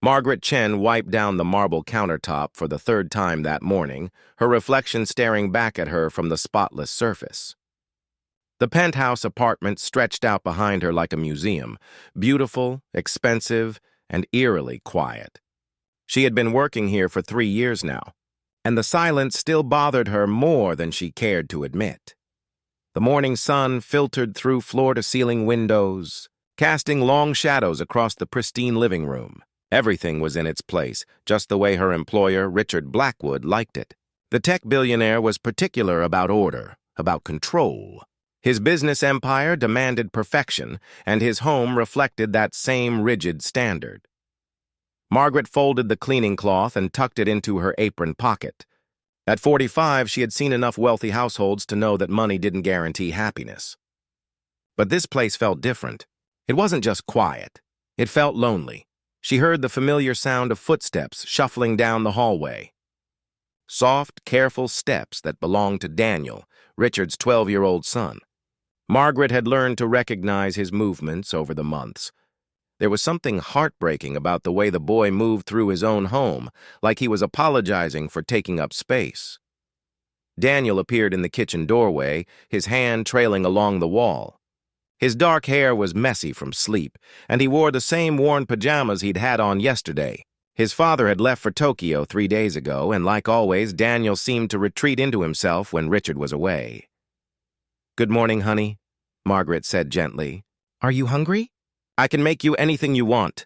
Margaret Chen wiped down the marble countertop for the third time that morning, her reflection staring back at her from the spotless surface. The penthouse apartment stretched out behind her like a museum, beautiful, expensive, and eerily quiet. She had been working here for 3 years now, and the silence still bothered her more than she cared to admit. The morning sun filtered through floor-to-ceiling windows, casting long shadows across the pristine living room. Everything was in its place, just the way her employer, Richard Blackwood, liked it. The tech billionaire was particular about order, about control. His business empire demanded perfection, and his home reflected that same rigid standard. Margaret folded the cleaning cloth and tucked it into her apron pocket. At 45, she had seen enough wealthy households to know that money didn't guarantee happiness. But this place felt different. It wasn't just quiet. It felt lonely. She heard the familiar sound of footsteps shuffling down the hallway. Soft, careful steps that belonged to Daniel, Richard's 12-year-old son. Margaret had learned to recognize his movements over the months. There was something heartbreaking about the way the boy moved through his own home, like he was apologizing for taking up space. Daniel appeared in the kitchen doorway, his hand trailing along the wall. His dark hair was messy from sleep, and he wore the same worn pajamas he'd had on yesterday. His father had left for Tokyo 3 days ago, and like always, Daniel seemed to retreat into himself when Richard was away. "Good morning, honey," Margaret said gently. "Are you hungry?" "I can make you anything you want."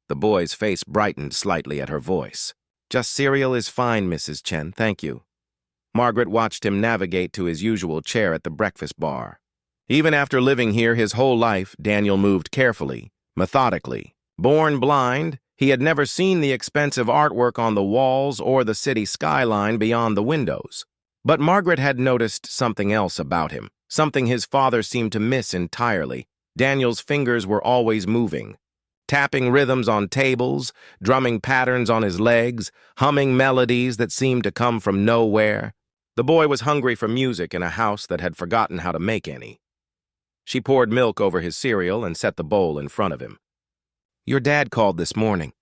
The boy's face brightened slightly at her voice. "Just cereal is fine, Mrs. Chen, thank you." Margaret watched him navigate to his usual chair at the breakfast bar. Even after living here his whole life, Daniel moved carefully, methodically. Born blind, he had never seen the expensive artwork on the walls or the city skyline beyond the windows. But Margaret had noticed something else about him, something his father seemed to miss entirely. Daniel's fingers were always moving, tapping rhythms on tables, drumming patterns on his legs, humming melodies that seemed to come from nowhere. The boy was hungry for music in a house that had forgotten how to make any. She poured milk over his cereal and set the bowl in front of him. "Your dad called this morning.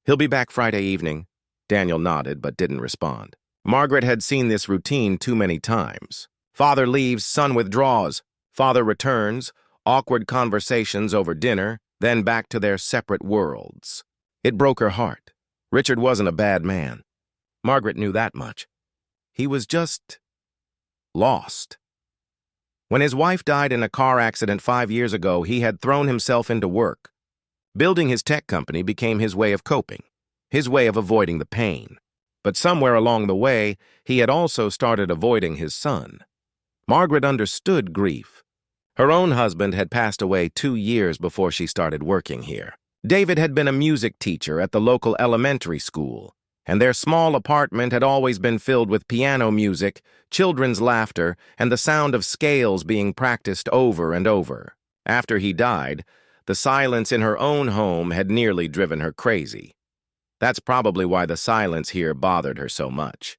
He'll be back Friday evening." Daniel nodded but didn't respond. Margaret had seen this routine too many times. Father leaves, son withdraws. Father returns, awkward conversations over dinner, then back to their separate worlds. It broke her heart. Richard wasn't a bad man. Margaret knew that much. He was just lost. When his wife died in a car accident 5 years ago, he had thrown himself into work. Building his tech company became his way of coping, his way of avoiding the pain. But somewhere along the way, he had also started avoiding his son. Margaret understood grief. Her own husband had passed away 2 years before she started working here. David had been a music teacher at the local elementary school, and their small apartment had always been filled with piano music, children's laughter, and the sound of scales being practiced over and over. After he died, the silence in her own home had nearly driven her crazy. That's probably why the silence here bothered her so much.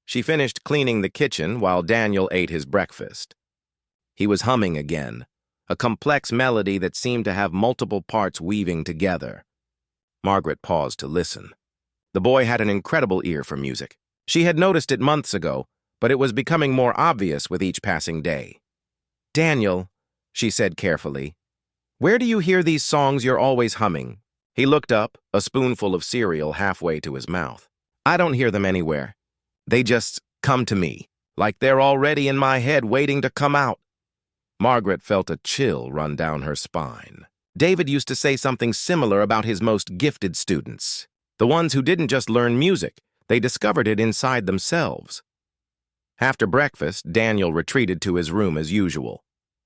She finished cleaning the kitchen while Daniel ate his breakfast. He was humming again, a complex melody that seemed to have multiple parts weaving together. Margaret paused to listen. The boy had an incredible ear for music. She had noticed it months ago, but it was becoming more obvious with each passing day. "Daniel," she said carefully, "where do you hear these songs you're always humming?" He looked up, a spoonful of cereal halfway to his mouth. "I don't hear them anywhere. They just come to me, like they're already in my head waiting to come out." Margaret felt a chill run down her spine. David used to say something similar about his most gifted students, the ones who didn't just learn music, they discovered it inside themselves. After breakfast, Daniel retreated to his room as usual.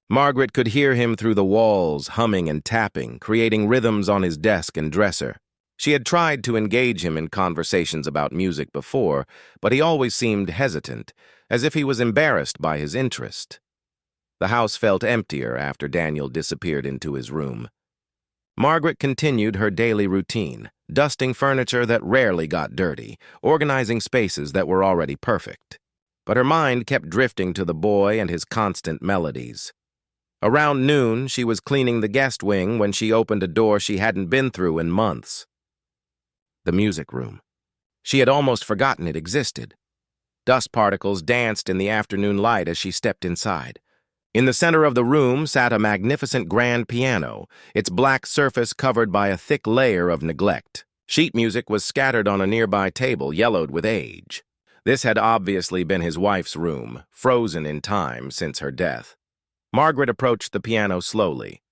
Margaret could hear him through the walls, humming and tapping, creating rhythms on his desk and dresser. She had tried to engage him in conversations about music before, but he always seemed hesitant, as if he was embarrassed by his interest. The house felt emptier after Daniel disappeared into his room. Margaret continued her daily routine, dusting furniture that rarely got dirty, organizing spaces that were already perfect. But her mind kept drifting to the boy and his constant melodies. Around noon, she was cleaning the guest wing when she opened a door she hadn't been through in months. the music room. She had almost forgotten it existed. Dust particles danced in the afternoon light as she stepped inside. In the center of the room sat a magnificent grand piano, its black surface covered by a thick layer of neglect. Sheet music was scattered on a nearby table, yellowed with age. This had obviously been his wife's room, frozen in time since her death. Margaret approached the piano slowly.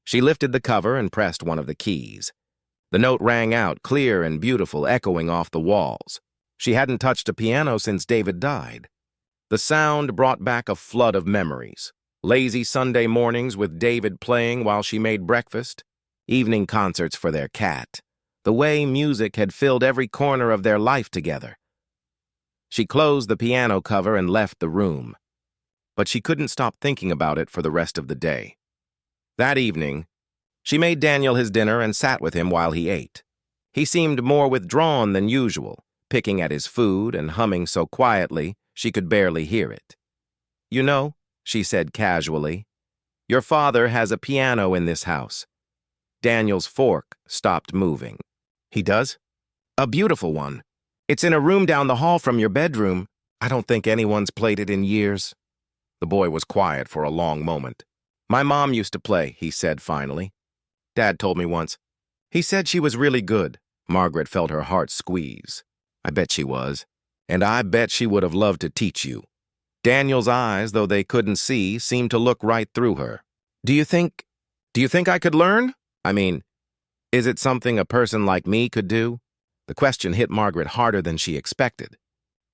She lifted the cover and pressed one of the keys. The note rang out, clear and beautiful, echoing off the walls. She hadn't touched a piano since David died. The sound brought back a flood of memories. Lazy Sunday mornings with David playing while she made breakfast, evening concerts for their cat, the way music had filled every corner of their life together. She closed the piano cover and left the room, but she couldn't stop thinking about it for the rest of the day. That evening, she made Daniel his dinner and sat with him while he ate. He seemed more withdrawn than usual, picking at his food and humming so quietly she could barely hear it. "You know," she said casually, "your father has a piano in this house." Daniel's fork stopped moving. "He does?" "A beautiful one. It's in a room down the hall from your bedroom. I don't think anyone's played it in years." The boy was quiet for a long moment. "My mom used to play," he said finally. "Dad told me once. He said she was really good." Margaret felt her heart squeeze. "I bet she was. And I bet she would have loved to teach you." Daniel's eyes, though they couldn't see, seemed to look right through her. Do you think I could learn? I mean, is it something a person like me could do?" The question hit Margaret harder than she expected.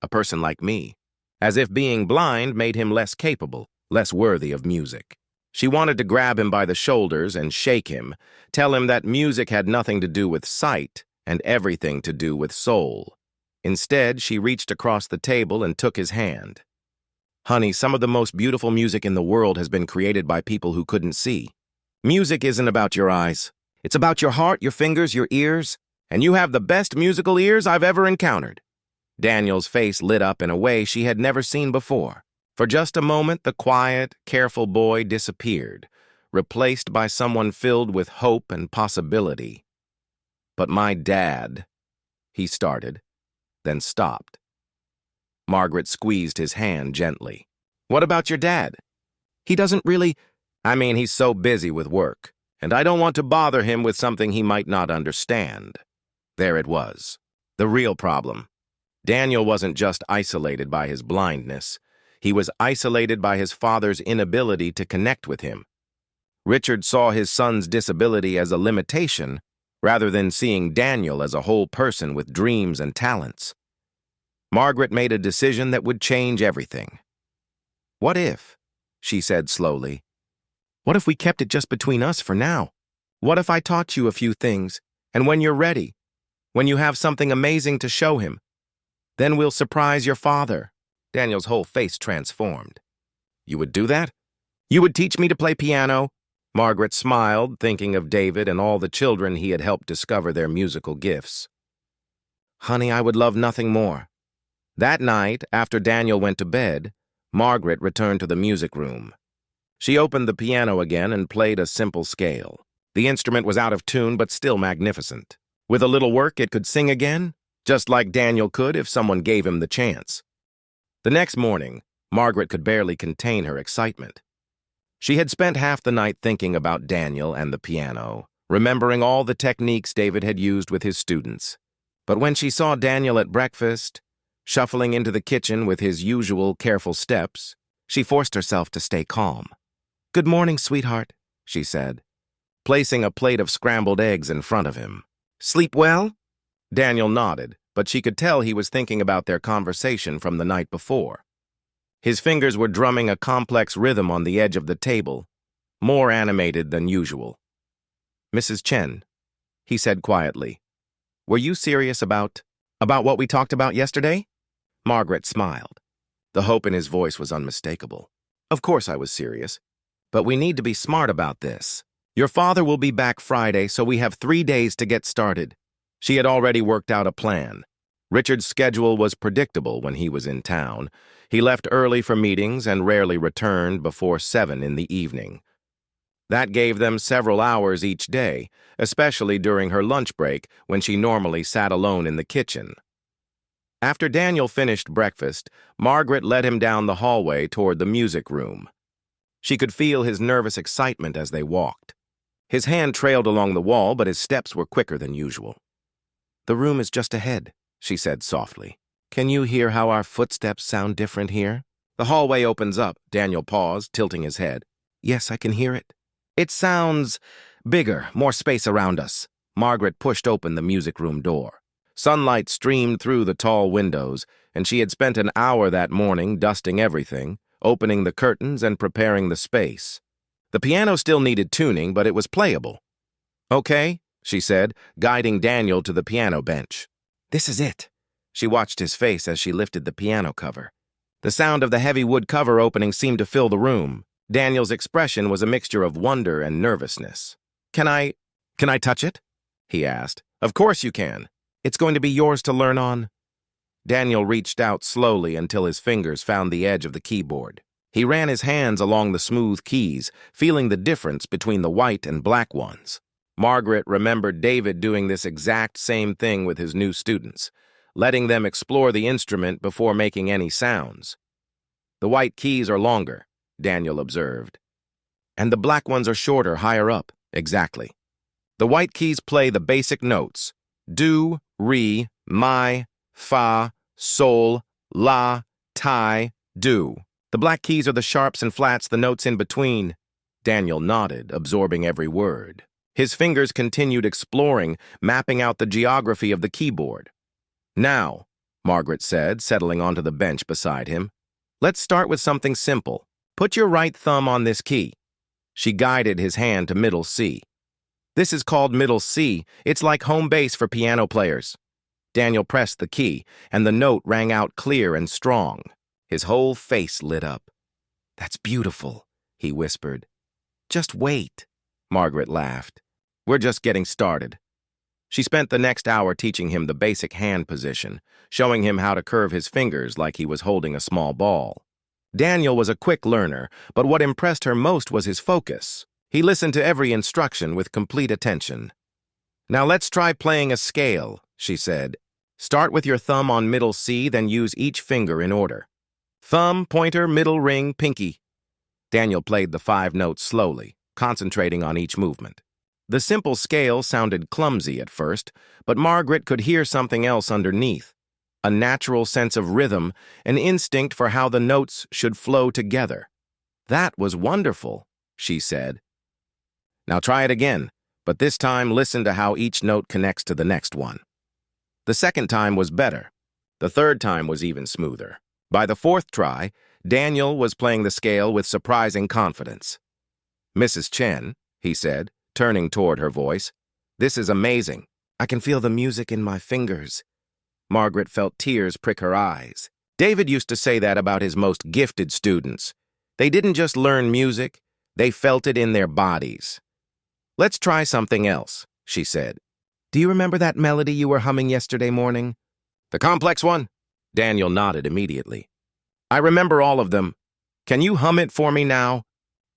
A person like me. As if being blind made him less capable, less worthy of music. She wanted to grab him by the shoulders and shake him, tell him that music had nothing to do with sight and everything to do with soul. Instead, she reached across the table and took his hand. "Honey, some of the most beautiful music in the world has been created by people who couldn't see. Music isn't about your eyes. It's about your heart, your fingers, your ears, and you have the best musical ears I've ever encountered." Daniel's face lit up in a way she had never seen before. For just a moment, the quiet, careful boy disappeared, replaced by someone filled with hope and possibility. "But my dad," he started, then stopped. Margaret squeezed his hand gently. "What about your dad? He doesn't really... he's so busy with work, and I don't want to bother him with something he might not understand." There it was, the real problem. Daniel wasn't just isolated by his blindness. He was isolated by his father's inability to connect with him. Richard saw his son's disability as a limitation, rather than seeing Daniel as a whole person with dreams and talents. Margaret made a decision that would change everything. "What if," she said slowly, "what if we kept it just between us for now? What if I taught you a few things, and when you're ready, when you have something amazing to show him, then we'll surprise your father?" Daniel's whole face transformed. "You would do that? You would teach me to play piano?" Margaret smiled, thinking of David and all the children he had helped discover their musical gifts. "Honey, I would love nothing more." That night, after Daniel went to bed, Margaret returned to the music room. She opened the piano again and played a simple scale. The instrument was out of tune but still magnificent. With a little work, it could sing again, just like Daniel could if someone gave him the chance. The next morning, Margaret could barely contain her excitement. She had spent half the night thinking about Daniel and the piano, remembering all the techniques David had used with his students. But when she saw Daniel at breakfast, shuffling into the kitchen with his usual careful steps, she forced herself to stay calm. "Good morning, sweetheart," she said, placing a plate of scrambled eggs in front of him. "Sleep well?" Daniel nodded, but she could tell he was thinking about their conversation from the night before. His fingers were drumming a complex rhythm on the edge of the table, more animated than usual. "Mrs. Chen," he said quietly, "were you serious about what we talked about yesterday?" Margaret smiled. The hope in his voice was unmistakable. "Of course I was serious. But we need to be smart about this. Your father will be back Friday, so we have 3 days to get started." She had already worked out a plan. Richard's schedule was predictable when he was in town. He left early for meetings and rarely returned before 7 in the evening. That gave them several hours each day, especially during her lunch break when she normally sat alone in the kitchen. After Daniel finished breakfast, Margaret led him down the hallway toward the music room. She could feel his nervous excitement as they walked. His hand trailed along the wall, but his steps were quicker than usual. "The room is just ahead," she said softly. "Can you hear how our footsteps sound different here?" "The hallway opens up," Daniel paused, tilting his head. "Yes, I can hear it." "It sounds bigger, more space around us." Margaret pushed open the music room door. Sunlight streamed through the tall windows, and she had spent an hour that morning dusting everything, opening the curtains and preparing the space. The piano still needed tuning, but it was playable. "Okay," she said, guiding Daniel to the piano bench. "This is it." She watched his face as she lifted the piano cover. The sound of the heavy wood cover opening seemed to fill the room. Daniel's expression was a mixture of wonder and nervousness. Can I touch it?" he asked. "Of course you can. It's going to be yours to learn on." Daniel reached out slowly until his fingers found the edge of the keyboard. He ran his hands along the smooth keys, feeling the difference between the white and black ones. Margaret remembered David doing this exact same thing with his new students, letting them explore the instrument before making any sounds. "The white keys are longer," Daniel observed. "And the black ones are shorter, higher up." "Exactly. The white keys play the basic notes: do, re, mi, fa, sol, la, ti, do. The black keys are the sharps and flats, the notes in between." Daniel nodded, absorbing every word. His fingers continued exploring, mapping out the geography of the keyboard. "Now," Margaret said, settling onto the bench beside him, "let's start with something simple. Put your right thumb on this key." She guided his hand to middle C. "This is called middle C. It's like home base for piano players." Daniel pressed the key, and the note rang out clear and strong. His whole face lit up. "That's beautiful," he whispered. "Just wait," Margaret laughed. "We're just getting started." She spent the next hour teaching him the basic hand position, showing him how to curve his fingers like he was holding a small ball. Daniel was a quick learner, but what impressed her most was his focus. He listened to every instruction with complete attention. "Now let's try playing a scale," she said. "Start with your thumb on middle C, then use each finger in order. Thumb, pointer, middle ring, pinky." Daniel played the 5 notes slowly, concentrating on each movement. The simple scale sounded clumsy at first, but Margaret could hear something else underneath: a natural sense of rhythm, an instinct for how the notes should flow together. "That was wonderful," she said. "Now try it again, but this time listen to how each note connects to the next one." The second time was better. The third time was even smoother. By the 4th try, Daniel was playing the scale with surprising confidence. "Mrs. Chen," he said, turning toward her voice, "this is amazing. I can feel the music in my fingers." Margaret felt tears prick her eyes. David used to say that about his most gifted students. They didn't just learn music, they felt it in their bodies. "Let's try something else," she said. "Do you remember that melody you were humming yesterday morning?" "The complex one?" Daniel nodded immediately. "I remember all of them. Can you hum it for me now?"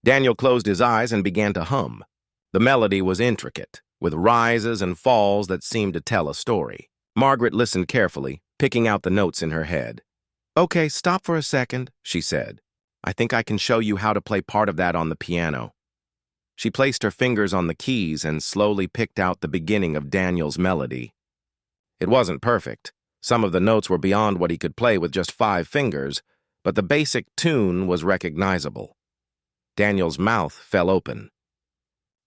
Daniel closed his eyes and began to hum. The melody was intricate, with rises and falls that seemed to tell a story. Margaret listened carefully, picking out the notes in her head. "Okay, stop for a second," she said. "I think I can show you how to play part of that on the piano." She placed her fingers on the keys and slowly picked out the beginning of Daniel's melody. It wasn't perfect. Some of the notes were beyond what he could play with just 5 fingers, but the basic tune was recognizable. Daniel's mouth fell open.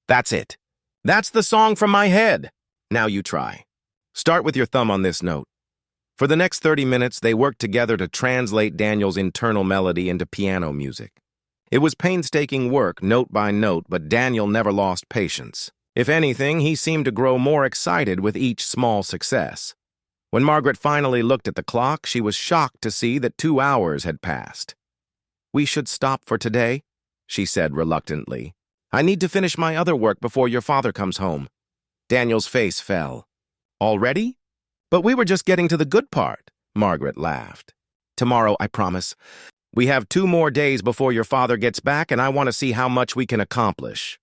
"That's it. That's the song from my head. Now you try. Start with your thumb on this note." For the next 30 minutes, they worked together to translate Daniel's internal melody into piano music. It was painstaking work, note by note, but Daniel never lost patience. If anything, he seemed to grow more excited with each small success. When Margaret finally looked at the clock, she was shocked to see that 2 hours had passed. "We should stop for today," she said reluctantly. "I need to finish my other work before your father comes home." Daniel's face fell. "Already? But we were just getting to the good part," Margaret laughed. "Tomorrow, I promise. We have 2 more days before your father gets back, and I want to see how much we can accomplish."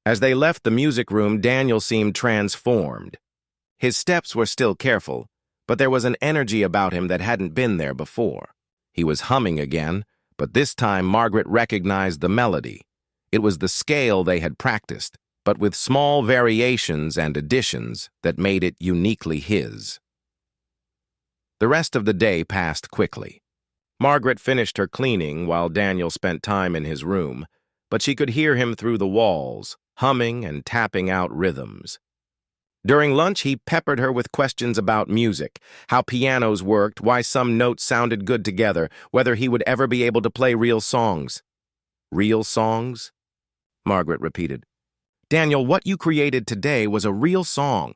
As they left the music room, Daniel seemed transformed. His steps were still careful, but there was an energy about him that hadn't been there before. He was humming again, but this time Margaret recognized the melody. It was the scale they had practiced, but with small variations and additions that made it uniquely his. The rest of the day passed quickly. Margaret finished her cleaning while Daniel spent time in his room, but she could hear him through the walls, humming and tapping out rhythms. During lunch, he peppered her with questions about music, how pianos worked, why some notes sounded good together, whether he would ever be able to play real songs. Real songs? Margaret repeated. Daniel, what you created today was a real song.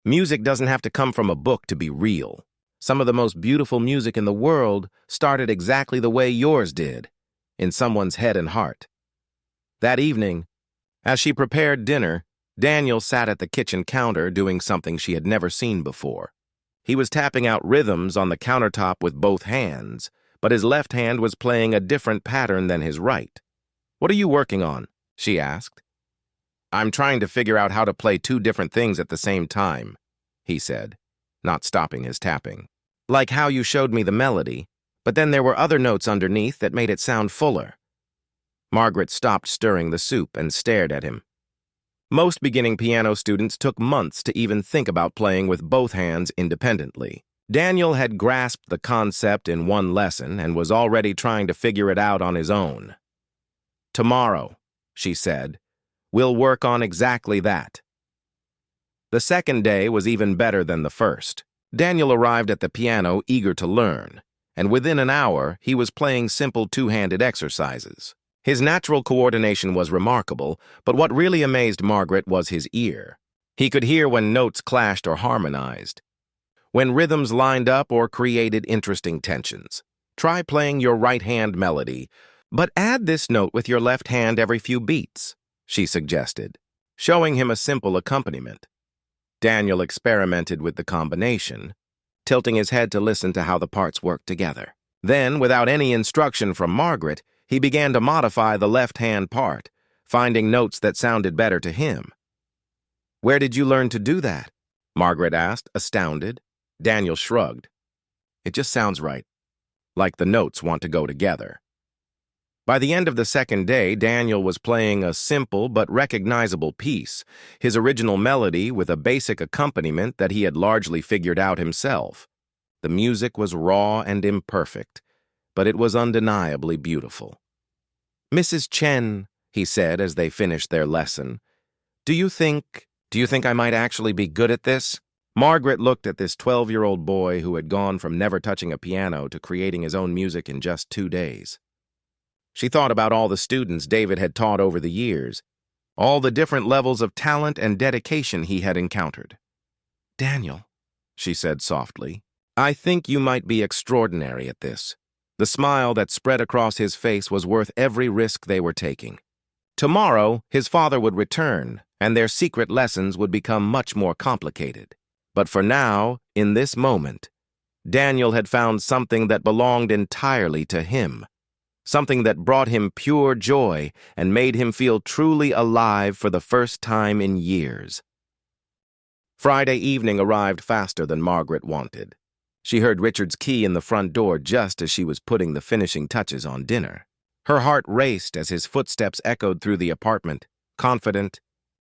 Music doesn't have to come from a book to be real. Some of the most beautiful music in the world started exactly the way yours did, in someone's head and heart. That evening, as she prepared dinner, Daniel sat at the kitchen counter doing something she had never seen before. He was tapping out rhythms on the countertop with both hands, but his left hand was playing a different pattern than his right. "What are you working on?" she asked. "I'm trying to figure out how to play two different things at the same time," he said, not stopping his tapping. "Like how you showed me the melody, but then there were other notes underneath that made it sound fuller." Margaret stopped stirring the soup and stared at him. Most beginning piano students took months to even think about playing with both hands independently. Daniel had grasped the concept in one lesson and was already trying to figure it out on his own. "Tomorrow," she said, "we'll work on exactly that." The second day was even better than the first. Daniel arrived at the piano eager to learn, and within an hour he was playing simple two-handed exercises. His natural coordination was remarkable, but what really amazed Margaret was his ear. He could hear when notes clashed or harmonized, when rhythms lined up or created interesting tensions. Try playing your right-hand melody, but add this note with your left hand every few beats, she suggested, showing him a simple accompaniment. Daniel experimented with the combination, tilting his head to listen to how the parts worked together. Then, without any instruction from Margaret, he began to modify the left-hand part, finding notes that sounded better to him. "Where did you learn to do that?" Margaret asked, astounded. Daniel shrugged. "It just sounds right, like the notes want to go together." By the end of the second day, Daniel was playing a simple but recognizable piece, his original melody with a basic accompaniment that he had largely figured out himself. The music was raw and imperfect, but it was undeniably beautiful. "Mrs. Chen," he said as they finished their lesson, Do you think I might actually be good at this?" Margaret looked at this 12-year-old boy who had gone from never touching a piano to creating his own music in just 2 days. She thought about all the students David had taught over the years, all the different levels of talent and dedication he had encountered. "Daniel," she said softly, "I think you might be extraordinary at this." The smile that spread across his face was worth every risk they were taking. Tomorrow, his father would return, and their secret lessons would become much more complicated. But for now, in this moment, Daniel had found something that belonged entirely to him, something that brought him pure joy and made him feel truly alive for the first time in years. Friday evening arrived faster than Margaret wanted. She heard Richard's key in the front door just as she was putting the finishing touches on dinner. Her heart raced as his footsteps echoed through the apartment, confident,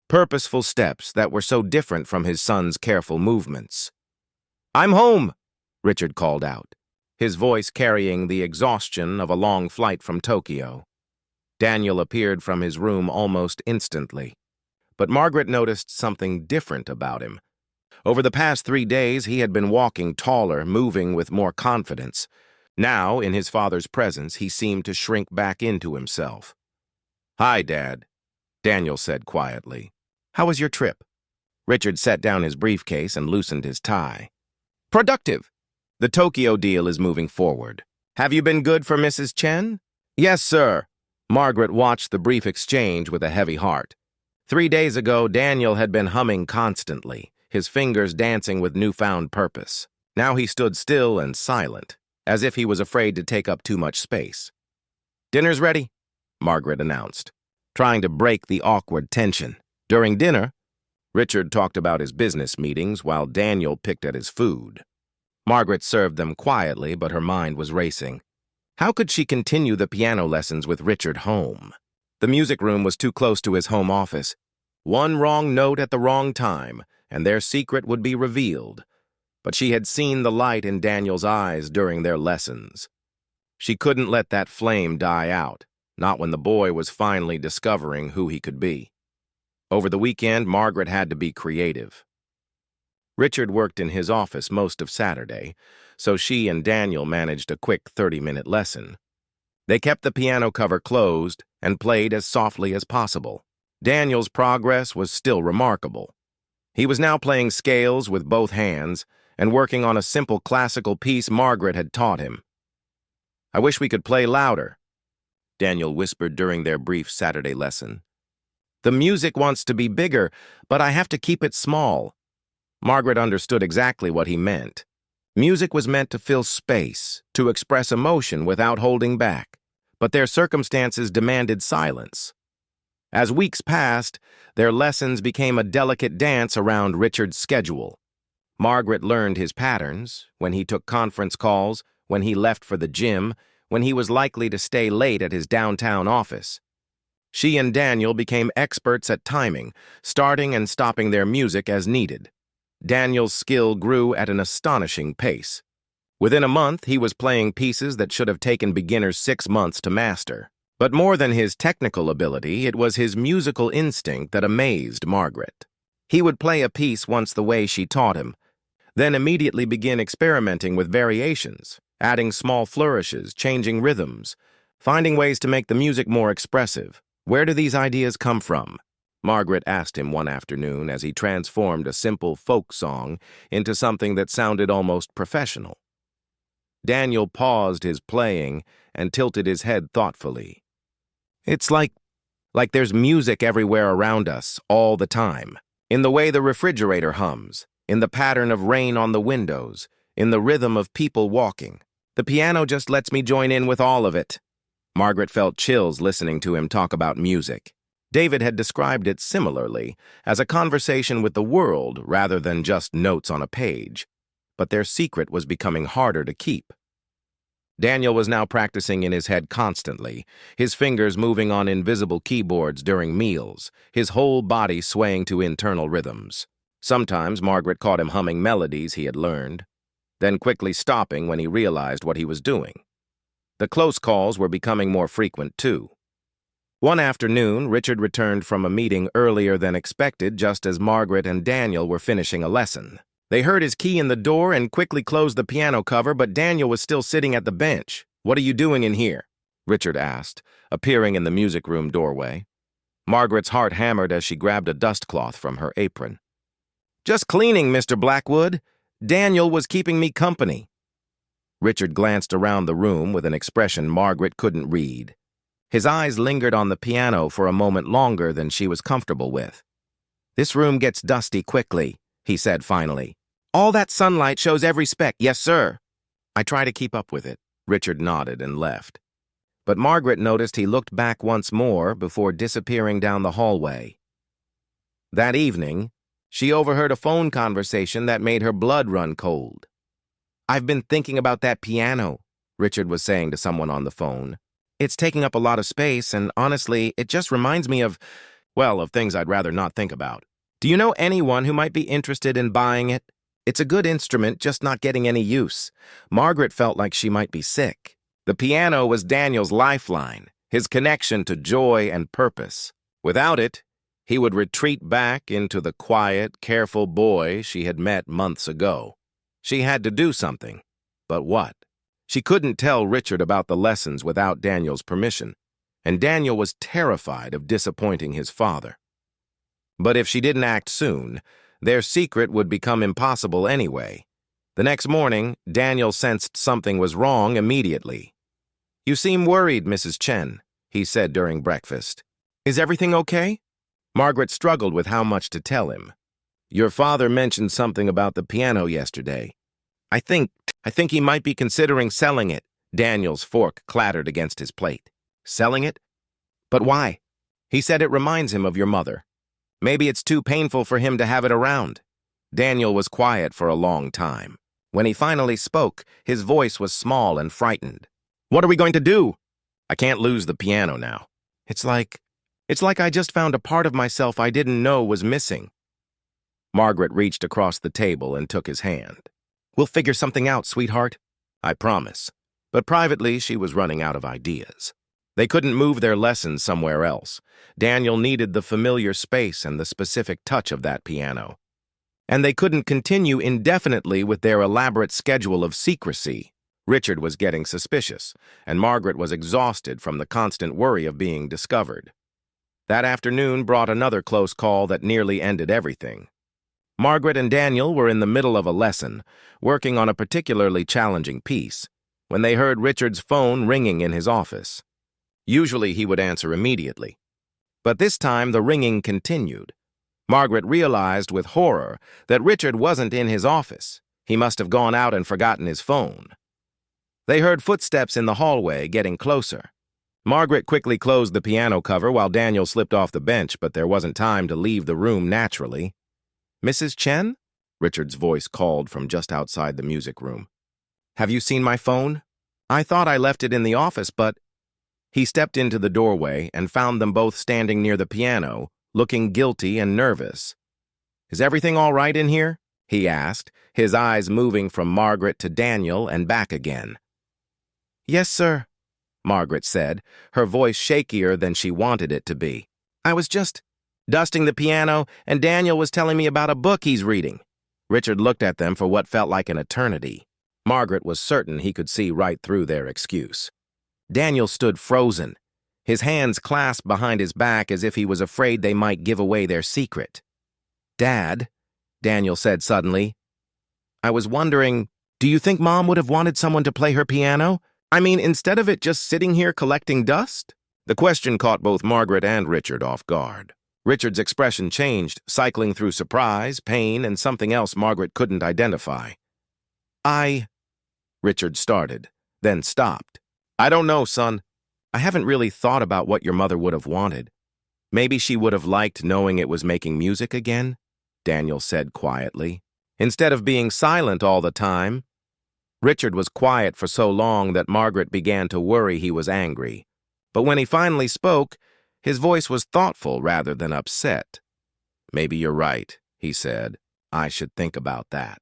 purposeful steps that were so different from his son's careful movements. "I'm home," Richard called out, his voice carrying the exhaustion of a long flight from Tokyo. Daniel appeared from his room almost instantly, but Margaret noticed something different about him. Over the past 3 days, he had been walking taller, moving with more confidence. Now, in his father's presence, he seemed to shrink back into himself. "Hi, Dad," Daniel said quietly. "How was your trip?" Richard set down his briefcase and loosened his tie. "Productive. The Tokyo deal is moving forward. Have you been good for Mrs. Chen?" "Yes, sir." Margaret watched the brief exchange with a heavy heart. 3 days ago, Daniel had been humming constantly, his fingers dancing with newfound purpose. Now he stood still and silent, as if he was afraid to take up too much space. "Dinner's ready," Margaret announced, trying to break the awkward tension. During dinner, Richard talked about his business meetings while Daniel picked at his food. Margaret served them quietly, but her mind was racing. How could she continue the piano lessons with Richard home? The music room was too close to his home office. One wrong note at the wrong time, and their secret would be revealed. But she had seen the light in Daniel's eyes during their lessons. She couldn't let that flame die out, not when the boy was finally discovering who he could be. Over the weekend, Margaret had to be creative. Richard worked in his office most of Saturday, so she and Daniel managed a quick 30-minute lesson. They kept the piano cover closed and played as softly as possible. Daniel's progress was still remarkable. He was now playing scales with both hands and working on a simple classical piece Margaret had taught him. "I wish we could play louder," Daniel whispered during their brief Saturday lesson. "The music wants to be bigger, but I have to keep it small." Margaret understood exactly what he meant. Music was meant to fill space, to express emotion without holding back, but their circumstances demanded silence. As weeks passed, their lessons became a delicate dance around Richard's schedule. Margaret learned his patterns, when he took conference calls, when he left for the gym, when he was likely to stay late at his downtown office. She and Daniel became experts at timing, starting and stopping their music as needed. Daniel's skill grew at an astonishing pace. Within a month, he was playing pieces that should have taken beginners 6 months to master. But more than his technical ability, it was his musical instinct that amazed Margaret. He would play a piece once the way she taught him, then immediately begin experimenting with variations, adding small flourishes, changing rhythms, finding ways to make the music more expressive. "Where do these ideas come from?" Margaret asked him one afternoon as he transformed a simple folk song into something that sounded almost professional. Daniel paused his playing and tilted his head thoughtfully. "It's like there's music everywhere around us, all the time. In the way the refrigerator hums, in the pattern of rain on the windows, in the rhythm of people walking. The piano just lets me join in with all of it." Margaret felt chills listening to him talk about music. David had described it similarly, as a conversation with the world rather than just notes on a page. But their secret was becoming harder to keep. Daniel was now practicing in his head constantly, his fingers moving on invisible keyboards during meals, his whole body swaying to internal rhythms. Sometimes Margaret caught him humming melodies he had learned, then quickly stopping when he realized what he was doing. The close calls were becoming more frequent, too. One afternoon, Richard returned from a meeting earlier than expected just as Margaret and Daniel were finishing a lesson. They heard his key in the door and quickly closed the piano cover, but Daniel was still sitting at the bench. "What are you doing in here?" Richard asked, appearing in the music room doorway. Margaret's heart hammered as she grabbed a dust cloth from her apron. "Just cleaning, Mr. Blackwood. Daniel was keeping me company." Richard glanced around the room with an expression Margaret couldn't read. His eyes lingered on the piano for a moment longer than she was comfortable with. "This room gets dusty quickly," he said finally. "All that sunlight shows every speck." "Yes, sir." "I try to keep up with it." Richard nodded and left. But Margaret noticed he looked back once more before disappearing down the hallway. That evening, she overheard a phone conversation that made her blood run cold. "I've been thinking about that piano," Richard was saying to someone on the phone. "It's taking up a lot of space, and honestly, it just reminds me of things I'd rather not think about. Do you know anyone who might be interested in buying it? It's a good instrument, just not getting any use." Margaret felt like she might be sick. The piano was Daniel's lifeline, his connection to joy and purpose. Without it, he would retreat back into the quiet, careful boy she had met months ago. She had to do something. But what? She couldn't tell Richard about the lessons without Daniel's permission, and Daniel was terrified of disappointing his father. But if she didn't act soon, their secret would become impossible anyway. The next morning, Daniel sensed something was wrong immediately. "You seem worried, Mrs. Chen," he said during breakfast. "Is everything okay?" Margaret struggled with how much to tell him. "Your father mentioned something about the piano yesterday. I think he might be considering selling it." Daniel's fork clattered against his plate. "Selling it? But why?" "He said it reminds him of your mother." Maybe it's too painful for him to have it around. Daniel was quiet for a long time. When he finally spoke, his voice was small and frightened. What are we going to do? I can't lose the piano now. It's like I just found a part of myself I didn't know was missing. Margaret reached across the table and took his hand. We'll figure something out, sweetheart. I promise. But privately, she was running out of ideas. They couldn't move their lessons somewhere else. Daniel needed the familiar space and the specific touch of that piano. And they couldn't continue indefinitely with their elaborate schedule of secrecy. Richard was getting suspicious, and Margaret was exhausted from the constant worry of being discovered. That afternoon brought another close call that nearly ended everything. Margaret and Daniel were in the middle of a lesson, working on a particularly challenging piece, when they heard Richard's phone ringing in his office. Usually he would answer immediately. But this time the ringing continued. Margaret realized with horror that Richard wasn't in his office. He must have gone out and forgotten his phone. They heard footsteps in the hallway getting closer. Margaret quickly closed the piano cover while Daniel slipped off the bench, but there wasn't time to leave the room naturally. Mrs. Chen? Richard's voice called from just outside the music room. Have you seen my phone? I thought I left it in the office, but... He stepped into the doorway and found them both standing near the piano, looking guilty and nervous. Is everything all right in here? He asked, his eyes moving from Margaret to Daniel and back again. Yes, sir, Margaret said, her voice shakier than she wanted it to be. I was just dusting the piano, and Daniel was telling me about a book he's reading. Richard looked at them for what felt like an eternity. Margaret was certain he could see right through their excuse. Daniel stood frozen, his hands clasped behind his back as if he was afraid they might give away their secret. Dad, Daniel said suddenly, I was wondering, do you think Mom would have wanted someone to play her piano? I mean, instead of it just sitting here collecting dust? The question caught both Margaret and Richard off guard. Richard's expression changed, cycling through surprise, pain, and something else Margaret couldn't identify. Richard started, then stopped. I don't know, son. I haven't really thought about what your mother would have wanted. Maybe she would have liked knowing it was making music again, Daniel said quietly. Instead of being silent all the time. Richard was quiet for so long that Margaret began to worry he was angry. But when he finally spoke, his voice was thoughtful rather than upset. Maybe you're right, he said. I should think about that.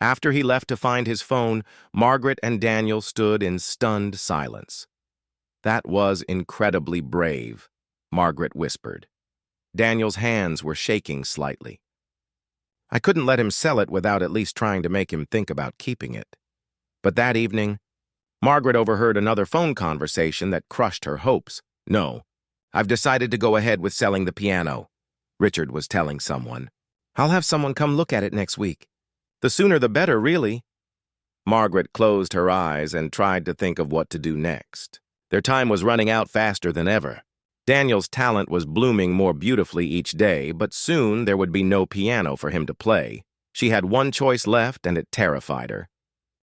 After he left to find his phone, Margaret and Daniel stood in stunned silence. That was incredibly brave, Margaret whispered. Daniel's hands were shaking slightly. I couldn't let him sell it without at least trying to make him think about keeping it. But that evening, Margaret overheard another phone conversation that crushed her hopes. No, I've decided to go ahead with selling the piano, Richard was telling someone. I'll have someone come look at it next week. The sooner the better, really. Margaret closed her eyes and tried to think of what to do next. Their time was running out faster than ever. Daniel's talent was blooming more beautifully each day, but soon there would be no piano for him to play. She had one choice left, and it terrified her.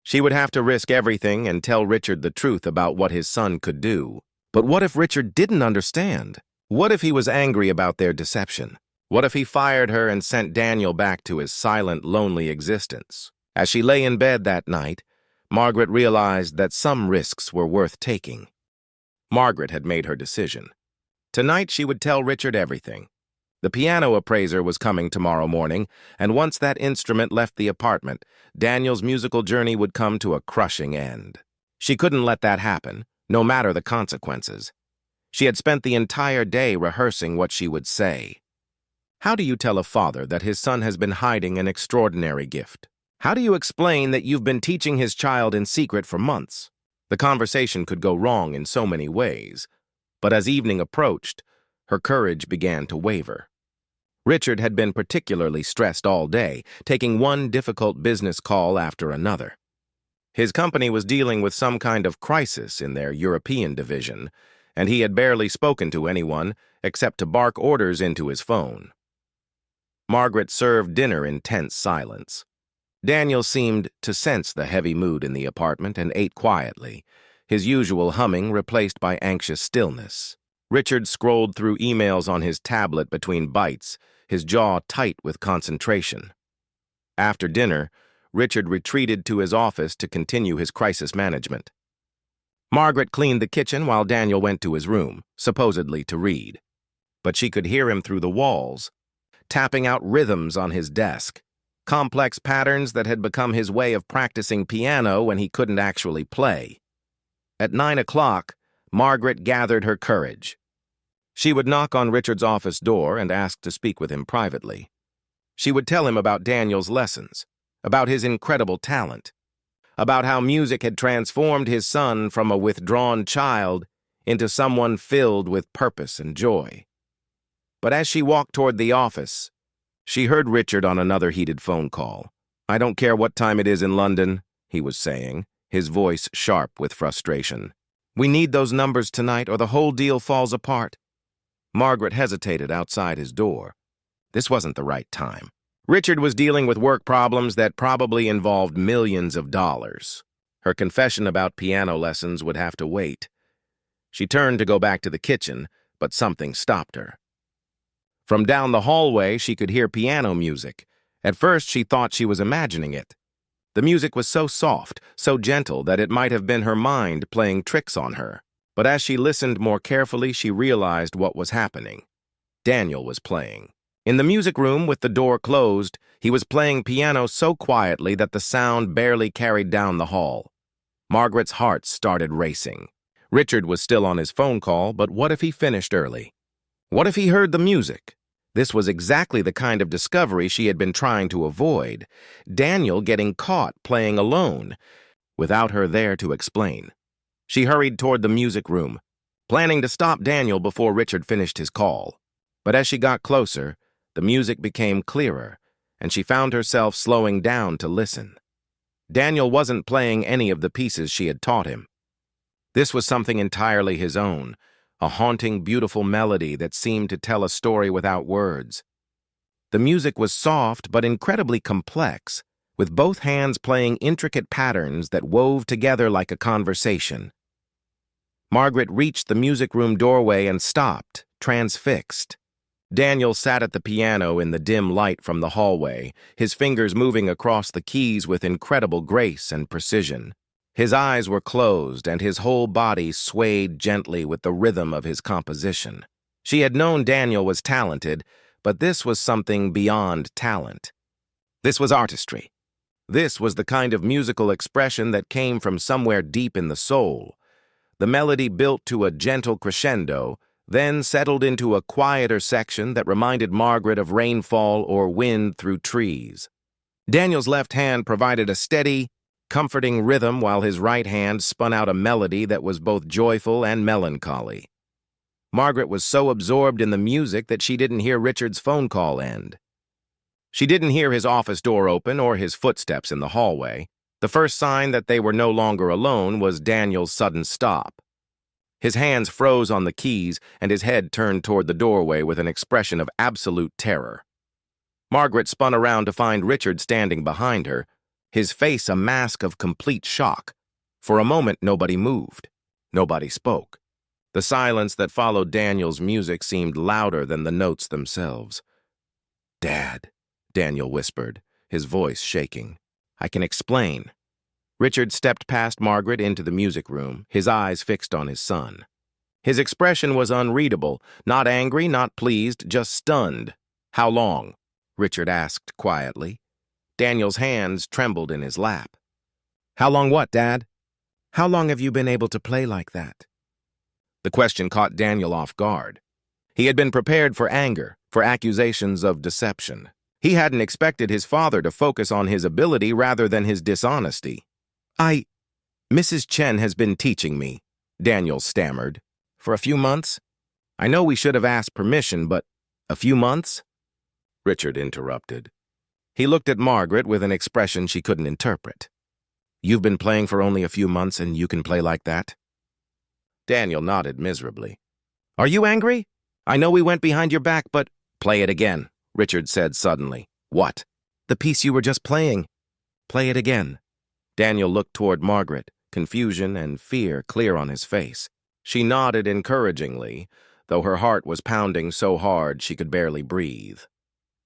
She would have to risk everything and tell Richard the truth about what his son could do. But what if Richard didn't understand? What if he was angry about their deception? What if he fired her and sent Daniel back to his silent, lonely existence? As she lay in bed that night, Margaret realized that some risks were worth taking. Margaret had made her decision. Tonight she would tell Richard everything. The piano appraiser was coming tomorrow morning, and once that instrument left the apartment, Daniel's musical journey would come to a crushing end. She couldn't let that happen, no matter the consequences. She had spent the entire day rehearsing what she would say. How do you tell a father that his son has been hiding an extraordinary gift? How do you explain that you've been teaching his child in secret for months? The conversation could go wrong in so many ways, but as evening approached, her courage began to waver. Richard had been particularly stressed all day, taking one difficult business call after another. His company was dealing with some kind of crisis in their European division, and he had barely spoken to anyone except to bark orders into his phone. Margaret served dinner in tense silence. Daniel seemed to sense the heavy mood in the apartment and ate quietly, his usual humming replaced by anxious stillness. Richard scrolled through emails on his tablet between bites, his jaw tight with concentration. After dinner, Richard retreated to his office to continue his crisis management. Margaret cleaned the kitchen while Daniel went to his room, supposedly to read. But she could hear him through the walls, tapping out rhythms on his desk, complex patterns that had become his way of practicing piano when he couldn't actually play. At 9 o'clock, Margaret gathered her courage. She would knock on Richard's office door and ask to speak with him privately. She would tell him about Daniel's lessons, about his incredible talent, about how music had transformed his son from a withdrawn child into someone filled with purpose and joy. But as she walked toward the office, she heard Richard on another heated phone call. "I don't care what time it is in London," he was saying, his voice sharp with frustration. "We need those numbers tonight or the whole deal falls apart." Margaret hesitated outside his door. This wasn't the right time. Richard was dealing with work problems that probably involved millions of dollars. Her confession about piano lessons would have to wait. She turned to go back to the kitchen, but something stopped her. From down the hallway, she could hear piano music. At first, she thought she was imagining it. The music was so soft, so gentle that it might have been her mind playing tricks on her. But as she listened more carefully, she realized what was happening. Daniel was playing. In the music room with the door closed, he was playing piano so quietly that the sound barely carried down the hall. Margaret's heart started racing. Richard was still on his phone call, but what if he finished early? What if he heard the music? This was exactly the kind of discovery she had been trying to avoid. Daniel getting caught playing alone, without her there to explain. She hurried toward the music room, planning to stop Daniel before Richard finished his call. But as she got closer, the music became clearer, and she found herself slowing down to listen. Daniel wasn't playing any of the pieces she had taught him. This was something entirely his own, a haunting, beautiful melody that seemed to tell a story without words. The music was soft but incredibly complex, with both hands playing intricate patterns that wove together like a conversation. Margaret reached the music room doorway and stopped, transfixed. Daniel sat at the piano in the dim light from the hallway, his fingers moving across the keys with incredible grace and precision. His eyes were closed, and his whole body swayed gently with the rhythm of his composition. She had known Daniel was talented, but this was something beyond talent. This was artistry. This was the kind of musical expression that came from somewhere deep in the soul. The melody built to a gentle crescendo, then settled into a quieter section that reminded Margaret of rainfall or wind through trees. Daniel's left hand provided a steady, comforting rhythm while his right hand spun out a melody that was both joyful and melancholy. Margaret was so absorbed in the music that she didn't hear Richard's phone call end. She didn't hear his office door open or his footsteps in the hallway. The first sign that they were no longer alone was Daniel's sudden stop. His hands froze on the keys, and his head turned toward the doorway with an expression of absolute terror. Margaret spun around to find Richard standing behind her, his face a mask of complete shock. For a moment, nobody moved. Nobody spoke. The silence that followed Daniel's music seemed louder than the notes themselves. "Dad," Daniel whispered, his voice shaking. "I can explain." Richard stepped past Margaret into the music room, his eyes fixed on his son. His expression was unreadable, not angry, not pleased, just stunned. "How long?" Richard asked quietly. Daniel's hands trembled in his lap. "How long what, Dad? How long have you been able to play like that?" The question caught Daniel off guard. He had been prepared for anger, for accusations of deception. He hadn't expected his father to focus on his ability rather than his dishonesty. Mrs. Chen has been teaching me," Daniel stammered. "For a few months? I know we should have asked permission, but a few months?" Richard interrupted. He looked at Margaret with an expression she couldn't interpret. "You've been playing for only a few months and you can play like that?" Daniel nodded miserably. "Are you angry? I know we went behind your back, but—" "Play it again," Richard said suddenly. "What?" "The piece you were just playing. Play it again." Daniel looked toward Margaret, confusion and fear clear on his face. She nodded encouragingly, though her heart was pounding so hard she could barely breathe.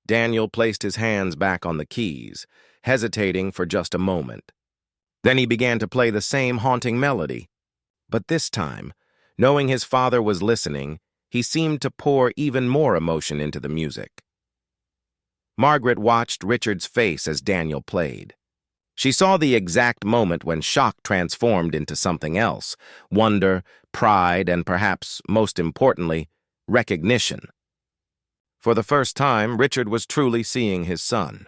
Daniel placed his hands back on the keys, hesitating for just a moment. Then he began to play the same haunting melody. But this time, knowing his father was listening, he seemed to pour even more emotion into the music. Margaret watched Richard's face as Daniel played. She saw the exact moment when shock transformed into something else: wonder, pride, and perhaps, most importantly, recognition. For the first time, Richard was truly seeing his son.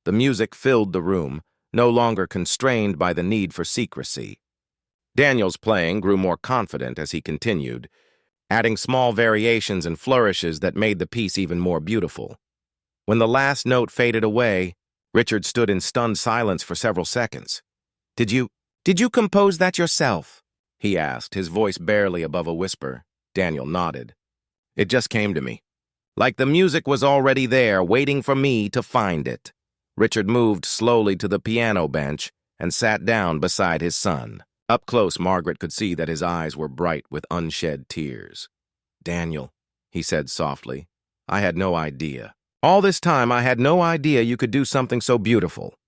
The music filled the room, no longer constrained by the need for secrecy. Daniel's playing grew more confident as he continued, adding small variations and flourishes that made the piece even more beautiful. When the last note faded away, Richard stood in stunned silence for several seconds. Did you compose that yourself?" he asked, his voice barely above a whisper. Daniel nodded. "It just came to me. Like the music was already there, waiting for me to find it." Richard moved slowly to the piano bench and sat down beside his son. Up close, Margaret could see that his eyes were bright with unshed tears. "Daniel," he said softly, "I had no idea. All this time, I had no idea you could do something so beautiful."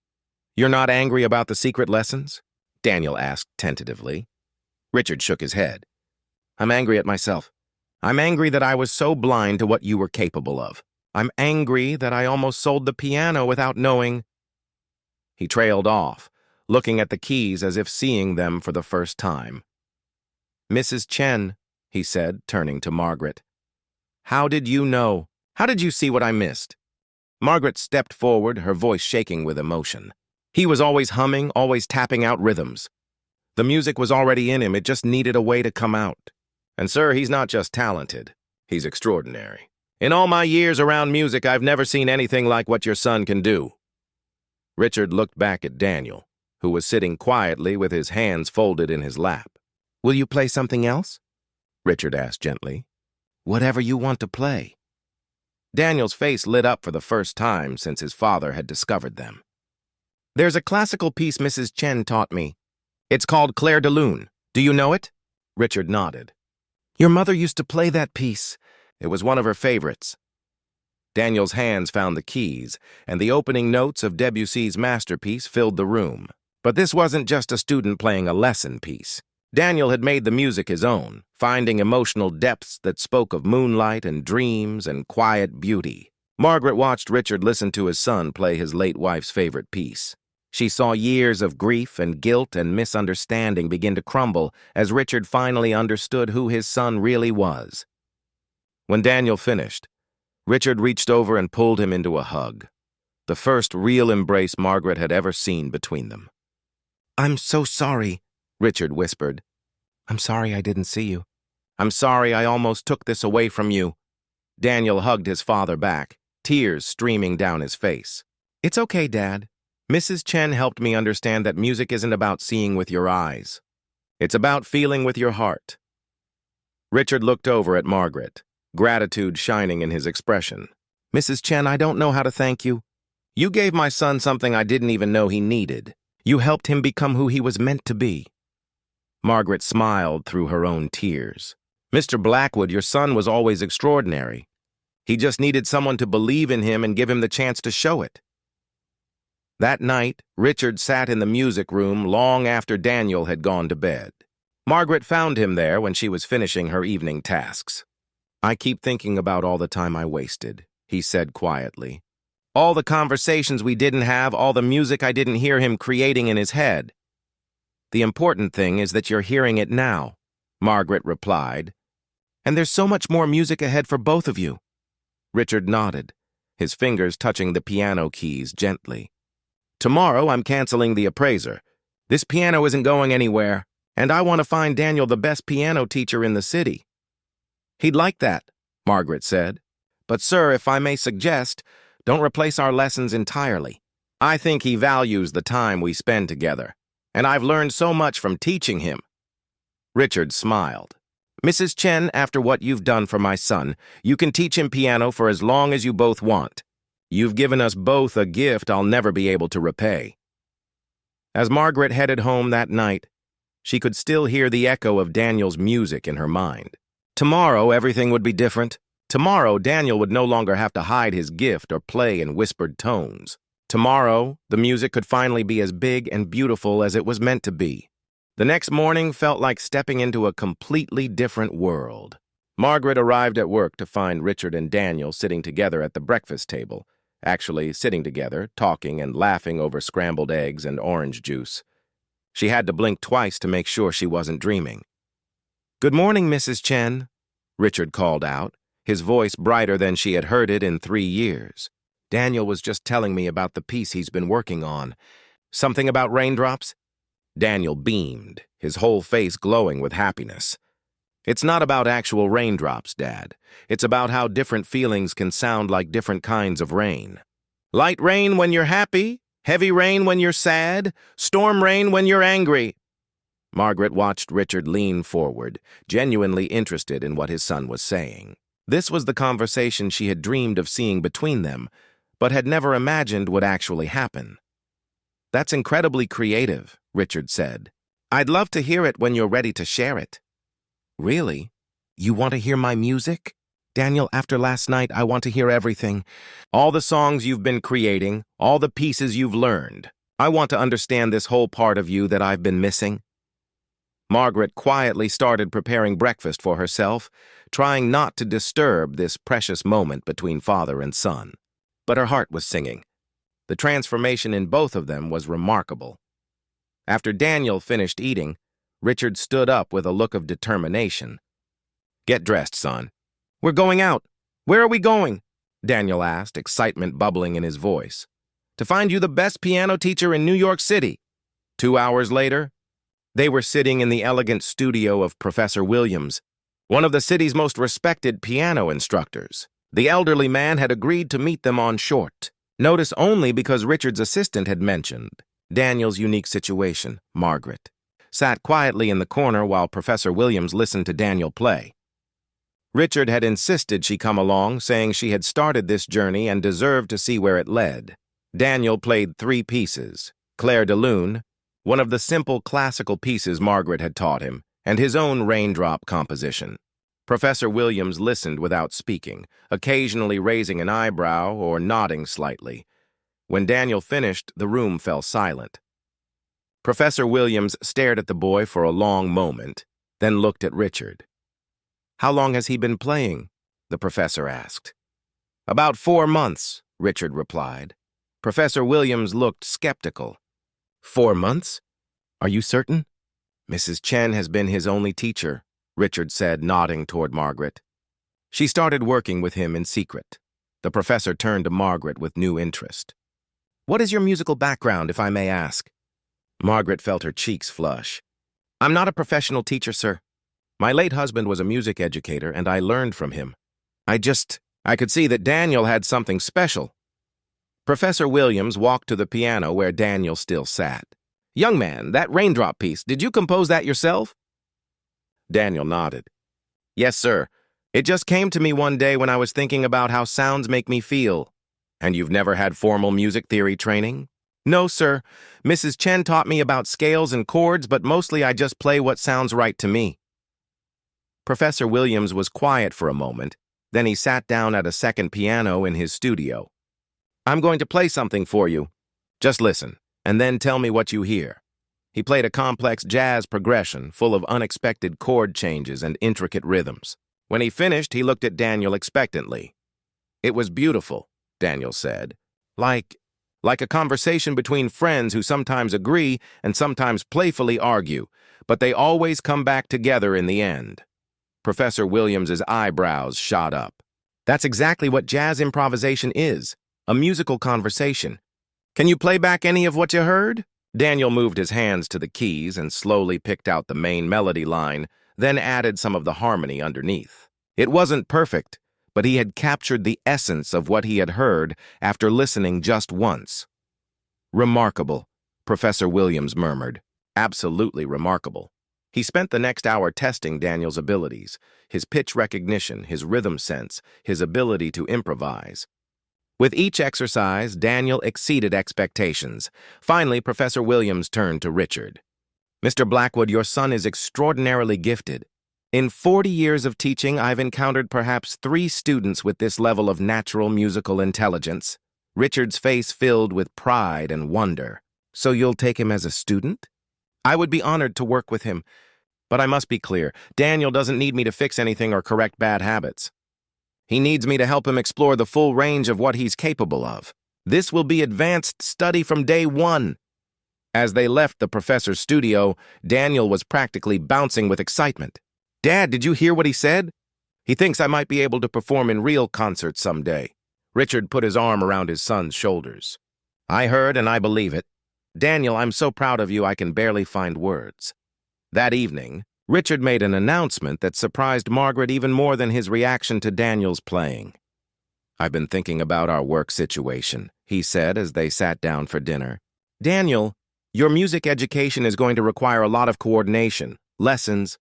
"You're not angry about the secret lessons?" Daniel asked tentatively. Richard shook his head. "I'm angry at myself. I'm angry that I was so blind to what you were capable of. I'm angry that I almost sold the piano without knowing." He trailed off, looking at the keys as if seeing them for the first time. "Mrs. Chen," he said, turning to Margaret. "How did you know? How did you see what I missed?" Margaret stepped forward, her voice shaking with emotion. "He was always humming, always tapping out rhythms. The music was already in him, it just needed a way to come out. And sir, he's not just talented, he's extraordinary. In all my years around music, I've never seen anything like what your son can do." Richard looked back at Daniel, who was sitting quietly with his hands folded in his lap. "Will you play something else?" Richard asked gently. "Whatever you want to play." Daniel's face lit up for the first time since his father had discovered them. "There's a classical piece Mrs. Chen taught me. It's called Clair de Lune. Do you know it?" Richard nodded. "Your mother used to play that piece. It was one of her favorites." Daniel's hands found the keys, and the opening notes of Debussy's masterpiece filled the room. But this wasn't just a student playing a lesson piece. Daniel had made the music his own, finding emotional depths that spoke of moonlight and dreams and quiet beauty. Margaret watched Richard listen to his son play his late wife's favorite piece. She saw years of grief and guilt and misunderstanding begin to crumble as Richard finally understood who his son really was. When Daniel finished, Richard reached over and pulled him into a hug, the first real embrace Margaret had ever seen between them. "I'm so sorry," Richard whispered. "I'm sorry I didn't see you. I'm sorry I almost took this away from you." Daniel hugged his father back, tears streaming down his face. "It's okay, Dad. Mrs. Chen helped me understand that music isn't about seeing with your eyes. It's about feeling with your heart." Richard looked over at Margaret, gratitude shining in his expression. "Mrs. Chen, I don't know how to thank you. You gave my son something I didn't even know he needed. You helped him become who he was meant to be." Margaret smiled through her own tears. "Mr. Blackwood, your son was always extraordinary. He just needed someone to believe in him and give him the chance to show it." That night, Richard sat in the music room long after Daniel had gone to bed. Margaret found him there when she was finishing her evening tasks. "I keep thinking about all the time I wasted," he said quietly. "All the conversations we didn't have, all the music I didn't hear him creating in his head." "The important thing is that you're hearing it now," Margaret replied. "And there's so much more music ahead for both of you." Richard nodded, his fingers touching the piano keys gently. "Tomorrow I'm canceling the appraiser. This piano isn't going anywhere, and I want to find Daniel the best piano teacher in the city." "He'd like that," Margaret said. "But sir, if I may suggest, don't replace our lessons entirely. I think he values the time we spend together, and I've learned so much from teaching him." Richard smiled. "Mrs. Chen, after what you've done for my son, you can teach him piano for as long as you both want. You've given us both a gift I'll never be able to repay." As Margaret headed home that night, she could still hear the echo of Daniel's music in her mind. Tomorrow, everything would be different. Tomorrow, Daniel would no longer have to hide his gift or play in whispered tones. Tomorrow, the music could finally be as big and beautiful as it was meant to be. The next morning felt like stepping into a completely different world. Margaret arrived at work to find Richard and Daniel sitting together at the breakfast table, actually sitting together, talking and laughing over scrambled eggs and orange juice. She had to blink twice to make sure she wasn't dreaming. "Good morning, Mrs. Chen," Richard called out, his voice brighter than she had heard it in 3 years. "Daniel was just telling me about the piece he's been working on. Something about raindrops?" Daniel beamed, his whole face glowing with happiness. "It's not about actual raindrops, Dad. It's about how different feelings can sound like different kinds of rain. Light rain when you're happy, heavy rain when you're sad, storm rain when you're angry." Margaret watched Richard lean forward, genuinely interested in what his son was saying. This was the conversation she had dreamed of seeing between them, but had never imagined would actually happen. "That's incredibly creative," Richard said. "I'd love to hear it when you're ready to share it." "Really? You want to hear my music?" "Daniel, after last night, I want to hear everything. All the songs you've been creating, all the pieces you've learned. I want to understand this whole part of you that I've been missing." Margaret quietly started preparing breakfast for herself, trying not to disturb this precious moment between father and son. But her heart was singing. The transformation in both of them was remarkable. After Daniel finished eating, Richard stood up with a look of determination. "Get dressed, son. We're going out." "Where are we going?" Daniel asked, excitement bubbling in his voice. "To find you the best piano teacher in New York City." 2 hours later, they were sitting in the elegant studio of Professor Williams, one of the city's most respected piano instructors. The elderly man had agreed to meet them on short notice only because Richard's assistant had mentioned Daniel's unique situation. Margaret sat quietly in the corner while Professor Williams listened to Daniel play. Richard had insisted she come along, saying she had started this journey and deserved to see where it led. Daniel played 3 pieces: Clair de Lune, one of the simple classical pieces Margaret had taught him, and his own raindrop composition. Professor Williams listened without speaking, occasionally raising an eyebrow or nodding slightly. When Daniel finished, the room fell silent. Professor Williams stared at the boy for a long moment, then looked at Richard. "How long has he been playing?" the professor asked. "About 4 months," Richard replied. Professor Williams looked skeptical. "4 months? Are you certain?" "Mrs. Chen has been his only teacher," Richard said, nodding toward Margaret. "She started working with him in secret." The professor turned to Margaret with new interest. "What is your musical background, if I may ask?" Margaret felt her cheeks flush. "I'm not a professional teacher, sir. My late husband was a music educator, and I learned from him. I could see that Daniel had something special." Professor Williams walked to the piano where Daniel still sat. "Young man, that raindrop piece, did you compose that yourself?" Daniel nodded. "Yes, sir. It just came to me one day when I was thinking about how sounds make me feel." "And you've never had formal music theory training?" "No, sir. Mrs. Chen taught me about scales and chords, but mostly I just play what sounds right to me." Professor Williams was quiet for a moment, then he sat down at a second piano in his studio. "I'm going to play something for you. Just listen, and then tell me what you hear." He played a complex jazz progression full of unexpected chord changes and intricate rhythms. When he finished, he looked at Daniel expectantly. "It was beautiful," Daniel said. Like a conversation between friends who sometimes agree and sometimes playfully argue, but they always come back together in the end." Professor Williams's eyebrows shot up. "That's exactly what jazz improvisation is, a musical conversation. Can you play back any of what you heard?" Daniel moved his hands to the keys and slowly picked out the main melody line, then added some of the harmony underneath. It wasn't perfect, but he had captured the essence of what he had heard after listening just once. "Remarkable," Professor Williams murmured. "Absolutely remarkable." He spent the next hour testing Daniel's abilities, his pitch recognition, his rhythm sense, his ability to improvise. With each exercise, Daniel exceeded expectations. Finally, Professor Williams turned to Richard. "Mr. Blackwood, your son is extraordinarily gifted. In 40 years of teaching, I've encountered perhaps 3 students with this level of natural musical intelligence. Richard's face filled with pride and wonder. So you'll take him as a student? I would be honored to work with him. But I must be clear, Daniel doesn't need me to fix anything or correct bad habits. He needs me to help him explore the full range of what he's capable of. This will be advanced study from day 1. As they left the professor's studio, Daniel was practically bouncing with excitement. Dad, did you hear what he said? He thinks I might be able to perform in real concerts someday. Richard put his arm around his son's shoulders. I heard and I believe it. Daniel, I'm so proud of you I can barely find words. That evening, Richard made an announcement that surprised Margaret even more than his reaction to Daniel's playing. I've been thinking about our work situation, he said as they sat down for dinner. Daniel, your music education is going to require a lot of coordination, lessons,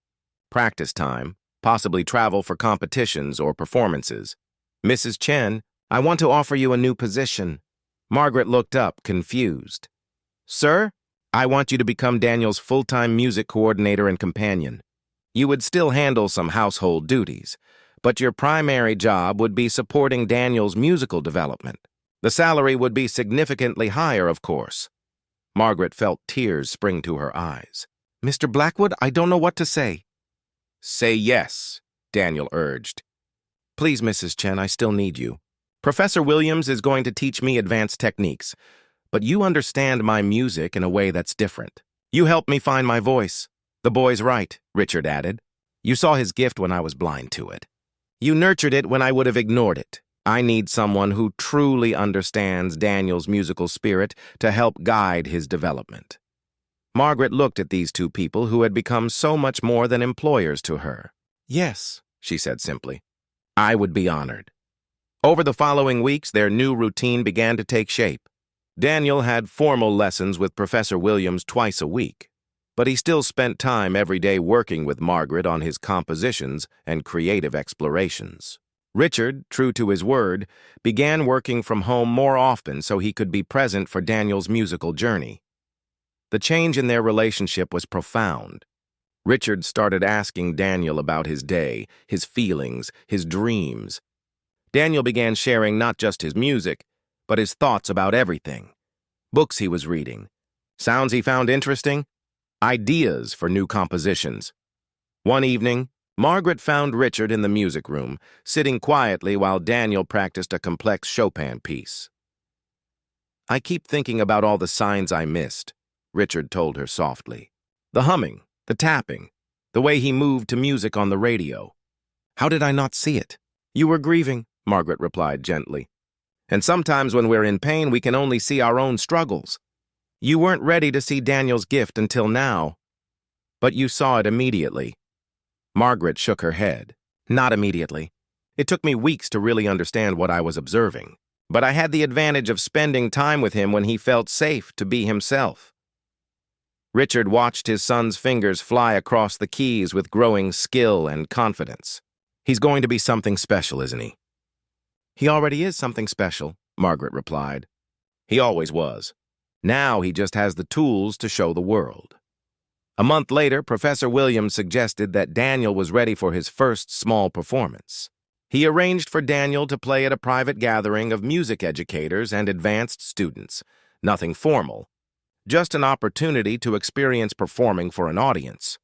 practice time, possibly travel for competitions or performances. Mrs. Chen, I want to offer you a new position. Margaret looked up, confused. Sir, I want you to become Daniel's full-time music coordinator and companion. You would still handle some household duties, but your primary job would be supporting Daniel's musical development. The salary would be significantly higher, of course. Margaret felt tears spring to her eyes. Mr. Blackwood, I don't know what to say. Say yes, Daniel urged. Please, Mrs. Chen, I still need you. Professor Williams is going to teach me advanced techniques, but you understand my music in a way that's different. You helped me find my voice. The boy's right, Richard added. You saw his gift when I was blind to it. You nurtured it when I would have ignored it. I need someone who truly understands Daniel's musical spirit to help guide his development. Margaret looked at these two people who had become so much more than employers to her. Yes, she said simply. I would be honored. Over the following weeks, their new routine began to take shape. Daniel had formal lessons with Professor Williams twice a week, but he still spent time every day working with Margaret on his compositions and creative explorations. Richard, true to his word, began working from home more often so he could be present for Daniel's musical journey. The change in their relationship was profound. Richard started asking Daniel about his day, his feelings, his dreams. Daniel began sharing not just his music, but his thoughts about everything. Books he was reading, sounds he found interesting, ideas for new compositions. One evening, Margaret found Richard in the music room, sitting quietly while Daniel practiced a complex Chopin piece. I keep thinking about all the signs I missed, Richard told her softly. The humming, the tapping, the way he moved to music on the radio. How did I not see it? You were grieving, Margaret replied gently. And sometimes when we're in pain, we can only see our own struggles. You weren't ready to see Daniel's gift until now, but you saw it immediately. Margaret shook her head. Not immediately. It took me weeks to really understand what I was observing, but I had the advantage of spending time with him when he felt safe to be himself. Richard watched his son's fingers fly across the keys with growing skill and confidence. He's going to be something special, isn't he? He already is something special, Margaret replied. He always was. Now he just has the tools to show the world. A month later, Professor Williams suggested that Daniel was ready for his first small performance. He arranged for Daniel to play at a private gathering of music educators and advanced students. Nothing formal, just an opportunity to experience performing for an audience.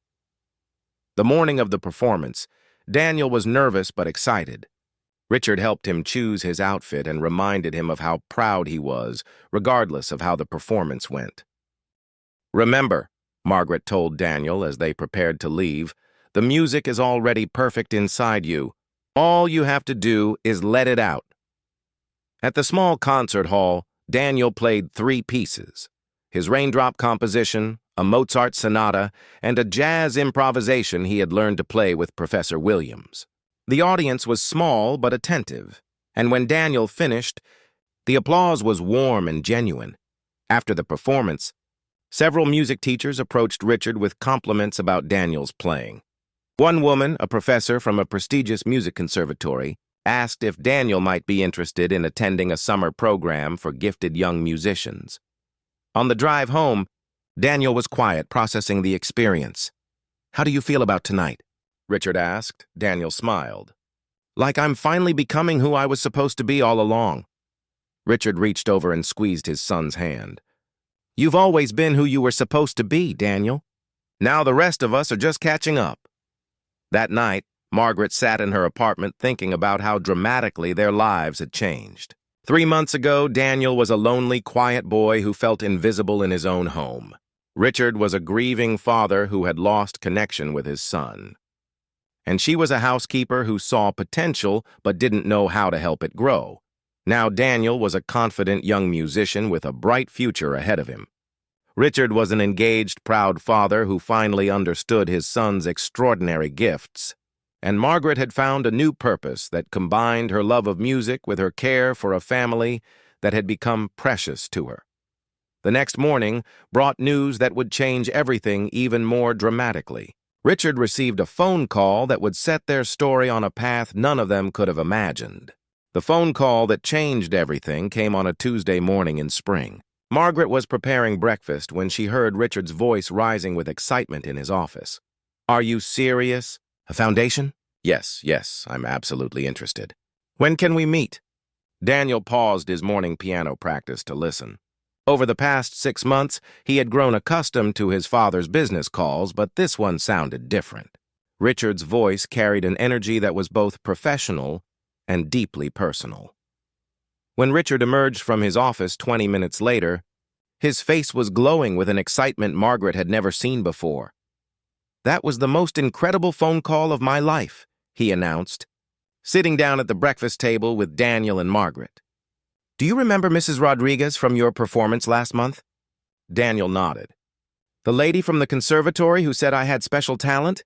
The morning of the performance, Daniel was nervous but excited. Richard helped him choose his outfit and reminded him of how proud he was, regardless of how the performance went. Remember, Margaret told Daniel as they prepared to leave, the music is already perfect inside you. All you have to do is let it out. At the small concert hall, Daniel played 3 pieces: his raindrop composition, a Mozart sonata, and a jazz improvisation he had learned to play with Professor Williams. The audience was small but attentive, and when Daniel finished, the applause was warm and genuine. After the performance, several music teachers approached Richard with compliments about Daniel's playing. One woman, a professor from a prestigious music conservatory, asked if Daniel might be interested in attending a summer program for gifted young musicians. On the drive home, Daniel was quiet, processing the experience. How do you feel about tonight? Richard asked. Daniel smiled. Like I'm finally becoming who I was supposed to be all along. Richard reached over and squeezed his son's hand. You've always been who you were supposed to be, Daniel. Now the rest of us are just catching up. That night, Margaret sat in her apartment thinking about how dramatically their lives had changed. 3 months ago, Daniel was a lonely, quiet boy who felt invisible in his own home. Richard was a grieving father who had lost connection with his son. And she was a housekeeper who saw potential but didn't know how to help it grow. Now Daniel was a confident young musician with a bright future ahead of him. Richard was an engaged, proud father who finally understood his son's extraordinary gifts. And Margaret had found a new purpose that combined her love of music with her care for a family that had become precious to her. The next morning brought news that would change everything even more dramatically. Richard received a phone call that would set their story on a path none of them could have imagined. The phone call that changed everything came on a Tuesday morning in spring. Margaret was preparing breakfast when she heard Richard's voice rising with excitement in his office. Are you serious? A foundation? Yes, I'm absolutely interested. When can we meet? Daniel paused his morning piano practice to listen. Over the past 6 months, he had grown accustomed to his father's business calls, but this one sounded different. Richard's voice carried an energy that was both professional and deeply personal. When Richard emerged from his office 20 minutes later, his face was glowing with an excitement Margaret had never seen before. That was the most incredible phone call of my life, he announced, sitting down at the breakfast table with Daniel and Margaret. Do you remember Mrs. Rodriguez from your performance last month? Daniel nodded. The lady from the conservatory who said I had special talent?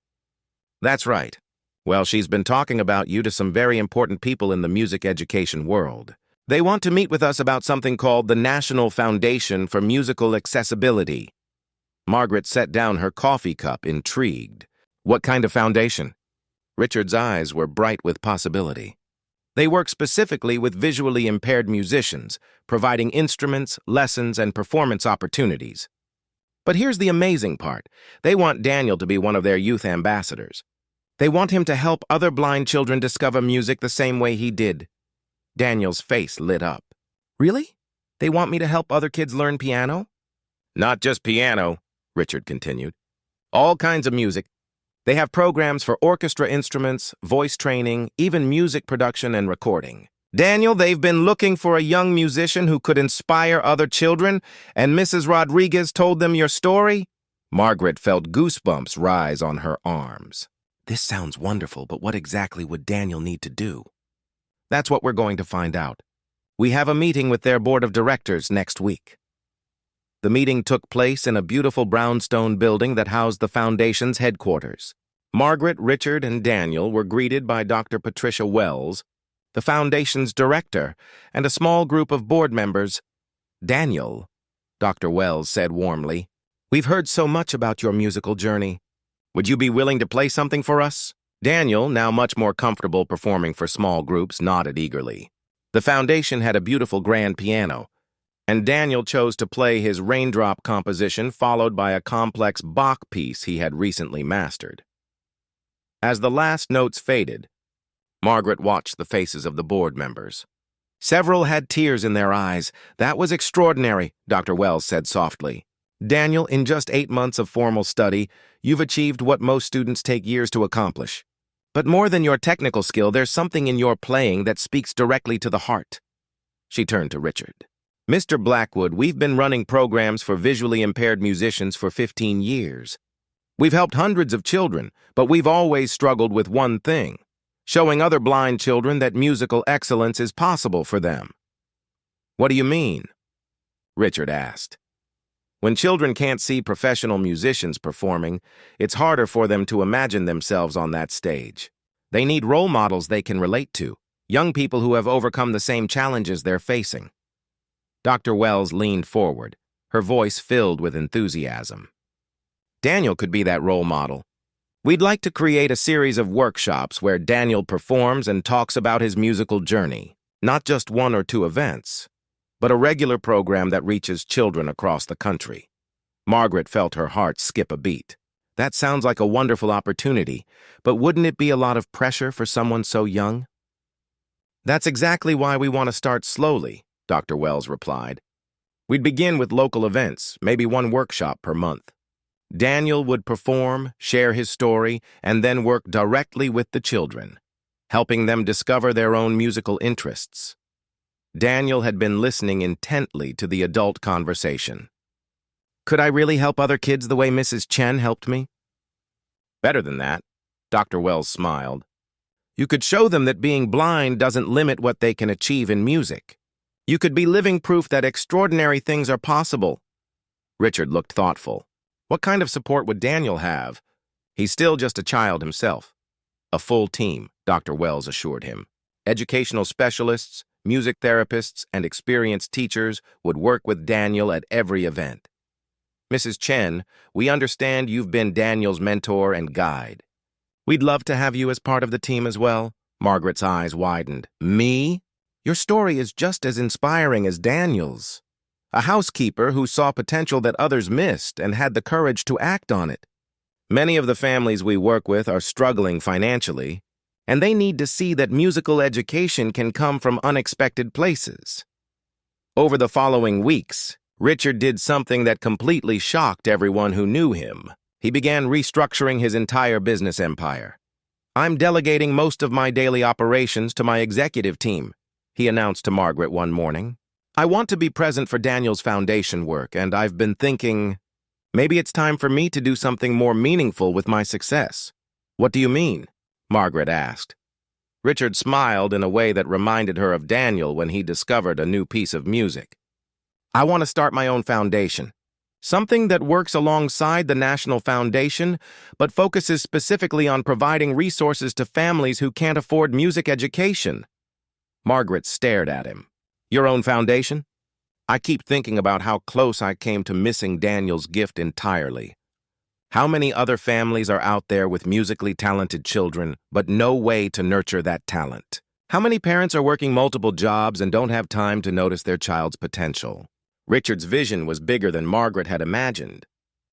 That's right. Well, she's been talking about you to some very important people in the music education world. They want to meet with us about something called the National Foundation for Musical Accessibility. Margaret set down her coffee cup, intrigued. What kind of foundation? Richard's eyes were bright with possibility. They work specifically with visually impaired musicians, providing instruments, lessons, and performance opportunities. But here's the amazing part. They want Daniel to be one of their youth ambassadors. They want him to help other blind children discover music the same way he did. Daniel's face lit up. Really? They want me to help other kids learn piano? Not just piano, Richard continued. All kinds of music. They have programs for orchestra instruments, voice training, even music production and recording. Daniel, they've been looking for a young musician who could inspire other children, and Mrs. Rodriguez told them your story? Margaret felt goosebumps rise on her arms. This sounds wonderful, but what exactly would Daniel need to do? That's what we're going to find out. We have a meeting with their board of directors next week. The meeting took place in a beautiful brownstone building that housed the foundation's headquarters. Margaret, Richard, and Daniel were greeted by Dr. Patricia Wells, the foundation's director, and a small group of board members. Daniel, Dr. Wells said warmly, we've heard so much about your musical journey. Would you be willing to play something for us? Daniel, now much more comfortable performing for small groups, nodded eagerly. The foundation had a beautiful grand piano, and Daniel chose to play his Raindrop composition followed by a complex Bach piece he had recently mastered. As the last notes faded, Margaret watched the faces of the board members. Several had tears in their eyes. That was extraordinary, Dr. Wells said softly. Daniel, in just 8 months of formal study, you've achieved what most students take years to accomplish. But more than your technical skill, there's something in your playing that speaks directly to the heart. She turned to Richard. Mr. Blackwood, we've been running programs for visually impaired musicians for 15 years. We've helped hundreds of children, but we've always struggled with one thing, showing other blind children that musical excellence is possible for them. What do you mean? Richard asked. When children can't see professional musicians performing, it's harder for them to imagine themselves on that stage. They need role models they can relate to, young people who have overcome the same challenges they're facing. Dr. Wells leaned forward, her voice filled with enthusiasm. Daniel could be that role model. We'd like to create a series of workshops where Daniel performs and talks about his musical journey, not just 1 or 2 events, but a regular program that reaches children across the country. Margaret felt her heart skip a beat. That sounds like a wonderful opportunity, but wouldn't it be a lot of pressure for someone so young? That's exactly why we want to start slowly, Dr. Wells replied. We'd begin with local events, maybe one workshop per month. Daniel would perform, share his story, and then work directly with the children, helping them discover their own musical interests. Daniel had been listening intently to the adult conversation. Could I really help other kids the way Mrs. Chen helped me? Better than that, Dr. Wells smiled. You could show them that being blind doesn't limit what they can achieve in music. You could be living proof that extraordinary things are possible. Richard looked thoughtful. What kind of support would Daniel have? He's still just a child himself. A full team, Dr. Wells assured him. Educational specialists, music therapists, and experienced teachers would work with Daniel at every event. Mrs. Chen, we understand you've been Daniel's mentor and guide. We'd love to have you as part of the team as well. Margaret's eyes widened. Me? Your story is just as inspiring as Daniel's. A housekeeper who saw potential that others missed and had the courage to act on it. Many of the families we work with are struggling financially, and they need to see that musical education can come from unexpected places. Over the following weeks, Richard did something that completely shocked everyone who knew him. He began restructuring his entire business empire. I'm delegating most of my daily operations to my executive team, he announced to Margaret one morning. I want to be present for Daniel's foundation work, and I've been thinking, maybe it's time for me to do something more meaningful with my success. What do you mean? Margaret asked. Richard smiled in a way that reminded her of Daniel when he discovered a new piece of music. I want to start my own foundation. Something that works alongside the National Foundation, but focuses specifically on providing resources to families who can't afford music education. Margaret stared at him. Your own foundation? I keep thinking about how close I came to missing Daniel's gift entirely. How many other families are out there with musically talented children, but no way to nurture that talent? How many parents are working multiple jobs and don't have time to notice their child's potential? Richard's vision was bigger than Margaret had imagined.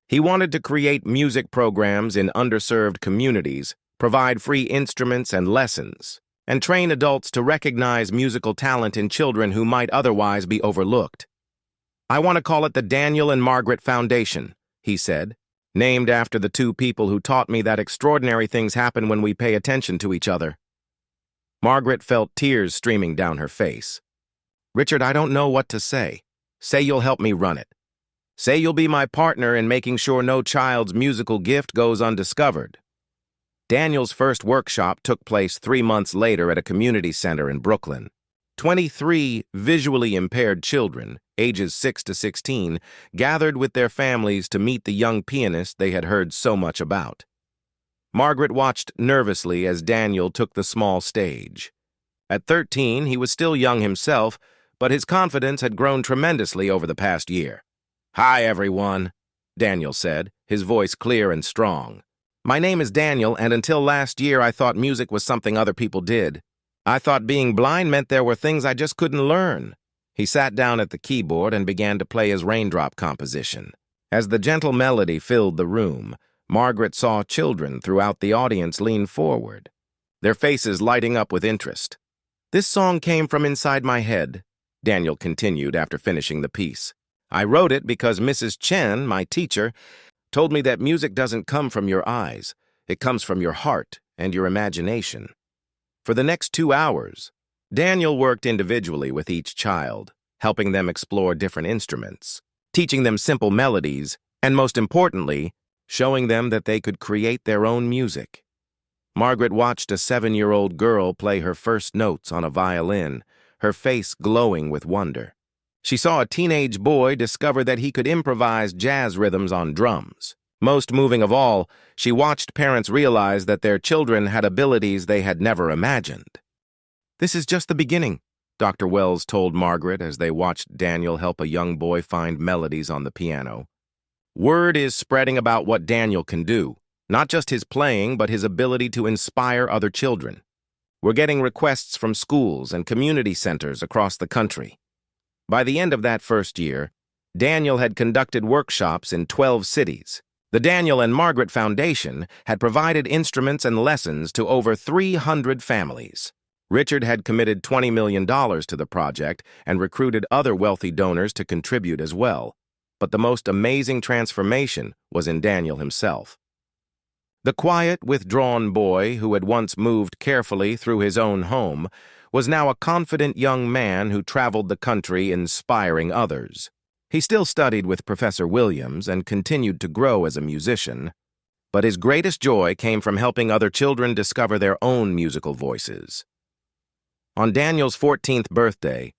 He wanted to create music programs in underserved communities, provide free instruments and lessons, and train adults to recognize musical talent in children who might otherwise be overlooked. I want to call it the Daniel and Margaret Foundation, he said, named after the two people who taught me that extraordinary things happen when we pay attention to each other. Margaret felt tears streaming down her face. Richard, I don't know what to say. Say you'll help me run it. Say you'll be my partner in making sure no child's musical gift goes undiscovered. Daniel's first workshop took place 3 months later at a community center in Brooklyn. 23 visually impaired children, ages 6 to 16, gathered with their families to meet the young pianist they had heard so much about. Margaret watched nervously as Daniel took the small stage. At 13, he was still young himself, but his confidence had grown tremendously over the past year. Hi, everyone, Daniel said, his voice clear and strong. My name is Daniel, and until last year I thought music was something other people did. I thought being blind meant there were things I just couldn't learn. He sat down at the keyboard and began to play his raindrop composition. As the gentle melody filled the room, Margaret saw children throughout the audience lean forward, their faces lighting up with interest. This song came from inside my head, Daniel continued after finishing the piece. I wrote it because Mrs. Chen, my teacher, told me that music doesn't come from your eyes. It comes from your heart and your imagination. For the next 2 hours, Daniel worked individually with each child, helping them explore different instruments, teaching them simple melodies, and most importantly, showing them that they could create their own music. Margaret watched a 7-year-old girl play her first notes on a violin, her face glowing with wonder. She saw a teenage boy discover that he could improvise jazz rhythms on drums. Most moving of all, she watched parents realize that their children had abilities they had never imagined. This is just the beginning, Dr. Wells told Margaret as they watched Daniel help a young boy find melodies on the piano. Word is spreading about what Daniel can do, not just his playing, but his ability to inspire other children. We're getting requests from schools and community centers across the country. By the end of that first year, Daniel had conducted workshops in 12 cities. The Daniel and Margaret Foundation had provided instruments and lessons to over 300 families. Richard had committed $20 million to the project and recruited other wealthy donors to contribute as well. But the most amazing transformation was in Daniel himself. The quiet, withdrawn boy who had once moved carefully through his own home was now a confident young man who traveled the country inspiring others. He still studied with Professor Williams and continued to grow as a musician, but his greatest joy came from helping other children discover their own musical voices. On Daniel's 14th birthday,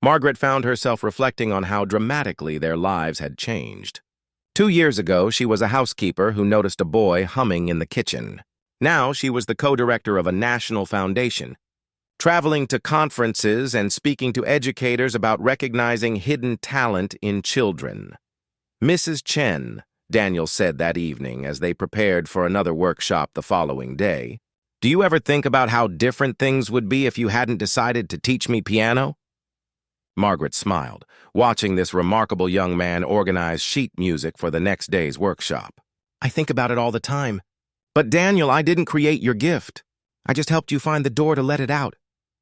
Margaret found herself reflecting on how dramatically their lives had changed. 2 years ago, she was a housekeeper who noticed a boy humming in the kitchen. Now she was the co-director of a national foundation, traveling to conferences and speaking to educators about recognizing hidden talent in children. "Mrs. Chen," Daniel said that evening as they prepared for another workshop the following day, "do you ever think about how different things would be if you hadn't decided to teach me piano?" Margaret smiled, watching this remarkable young man organize sheet music for the next day's workshop. "I think about it all the time. But Daniel, I didn't create your gift. I just helped you find the door to let it out."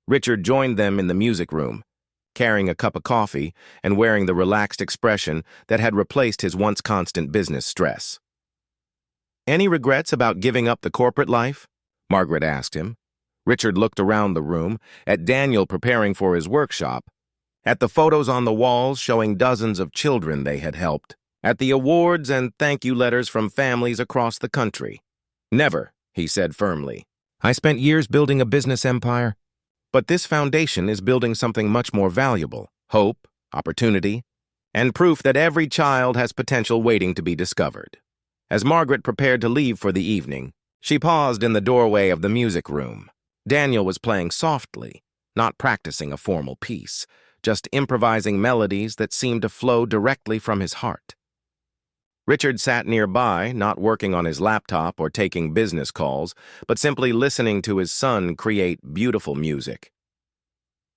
Richard joined them in the music room, carrying a cup of coffee and wearing the relaxed expression that had replaced his once constant business stress. "Any regrets about giving up the corporate life?" Margaret asked him. Richard looked around the room, at Daniel preparing for his workshop, at the photos on the walls showing dozens of children they had helped, at the awards and thank you letters from families across the country. "Never," he said firmly. "I spent years building a business empire, but this foundation is building something much more valuable: hope, opportunity, and proof that every child has potential waiting to be discovered." As Margaret prepared to leave for the evening, she paused in the doorway of the music room. Daniel was playing softly, not practicing a formal piece, just improvising melodies that seemed to flow directly from his heart. Richard sat nearby, not working on his laptop or taking business calls, but simply listening to his son create beautiful music.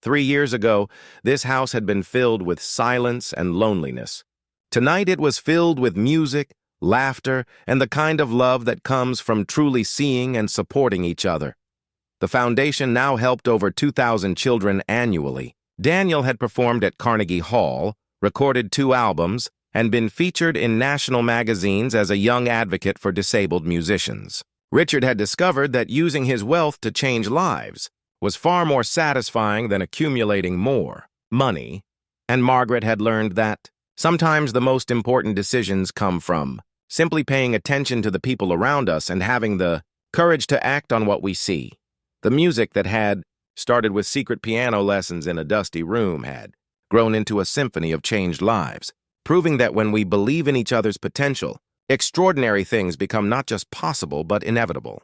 3 years ago, this house had been filled with silence and loneliness. Tonight it was filled with music, laughter, and the kind of love that comes from truly seeing and supporting each other. The foundation now helped over 2,000 children annually. Daniel had performed at Carnegie Hall, recorded 2 albums, and been featured in national magazines as a young advocate for disabled musicians. Richard had discovered that using his wealth to change lives was far more satisfying than accumulating more money, and Margaret had learned that sometimes the most important decisions come from simply paying attention to the people around us and having the courage to act on what we see. The music that had started with secret piano lessons in a dusty room had grown into a symphony of changed lives, proving that when we believe in each other's potential, extraordinary things become not just possible but inevitable.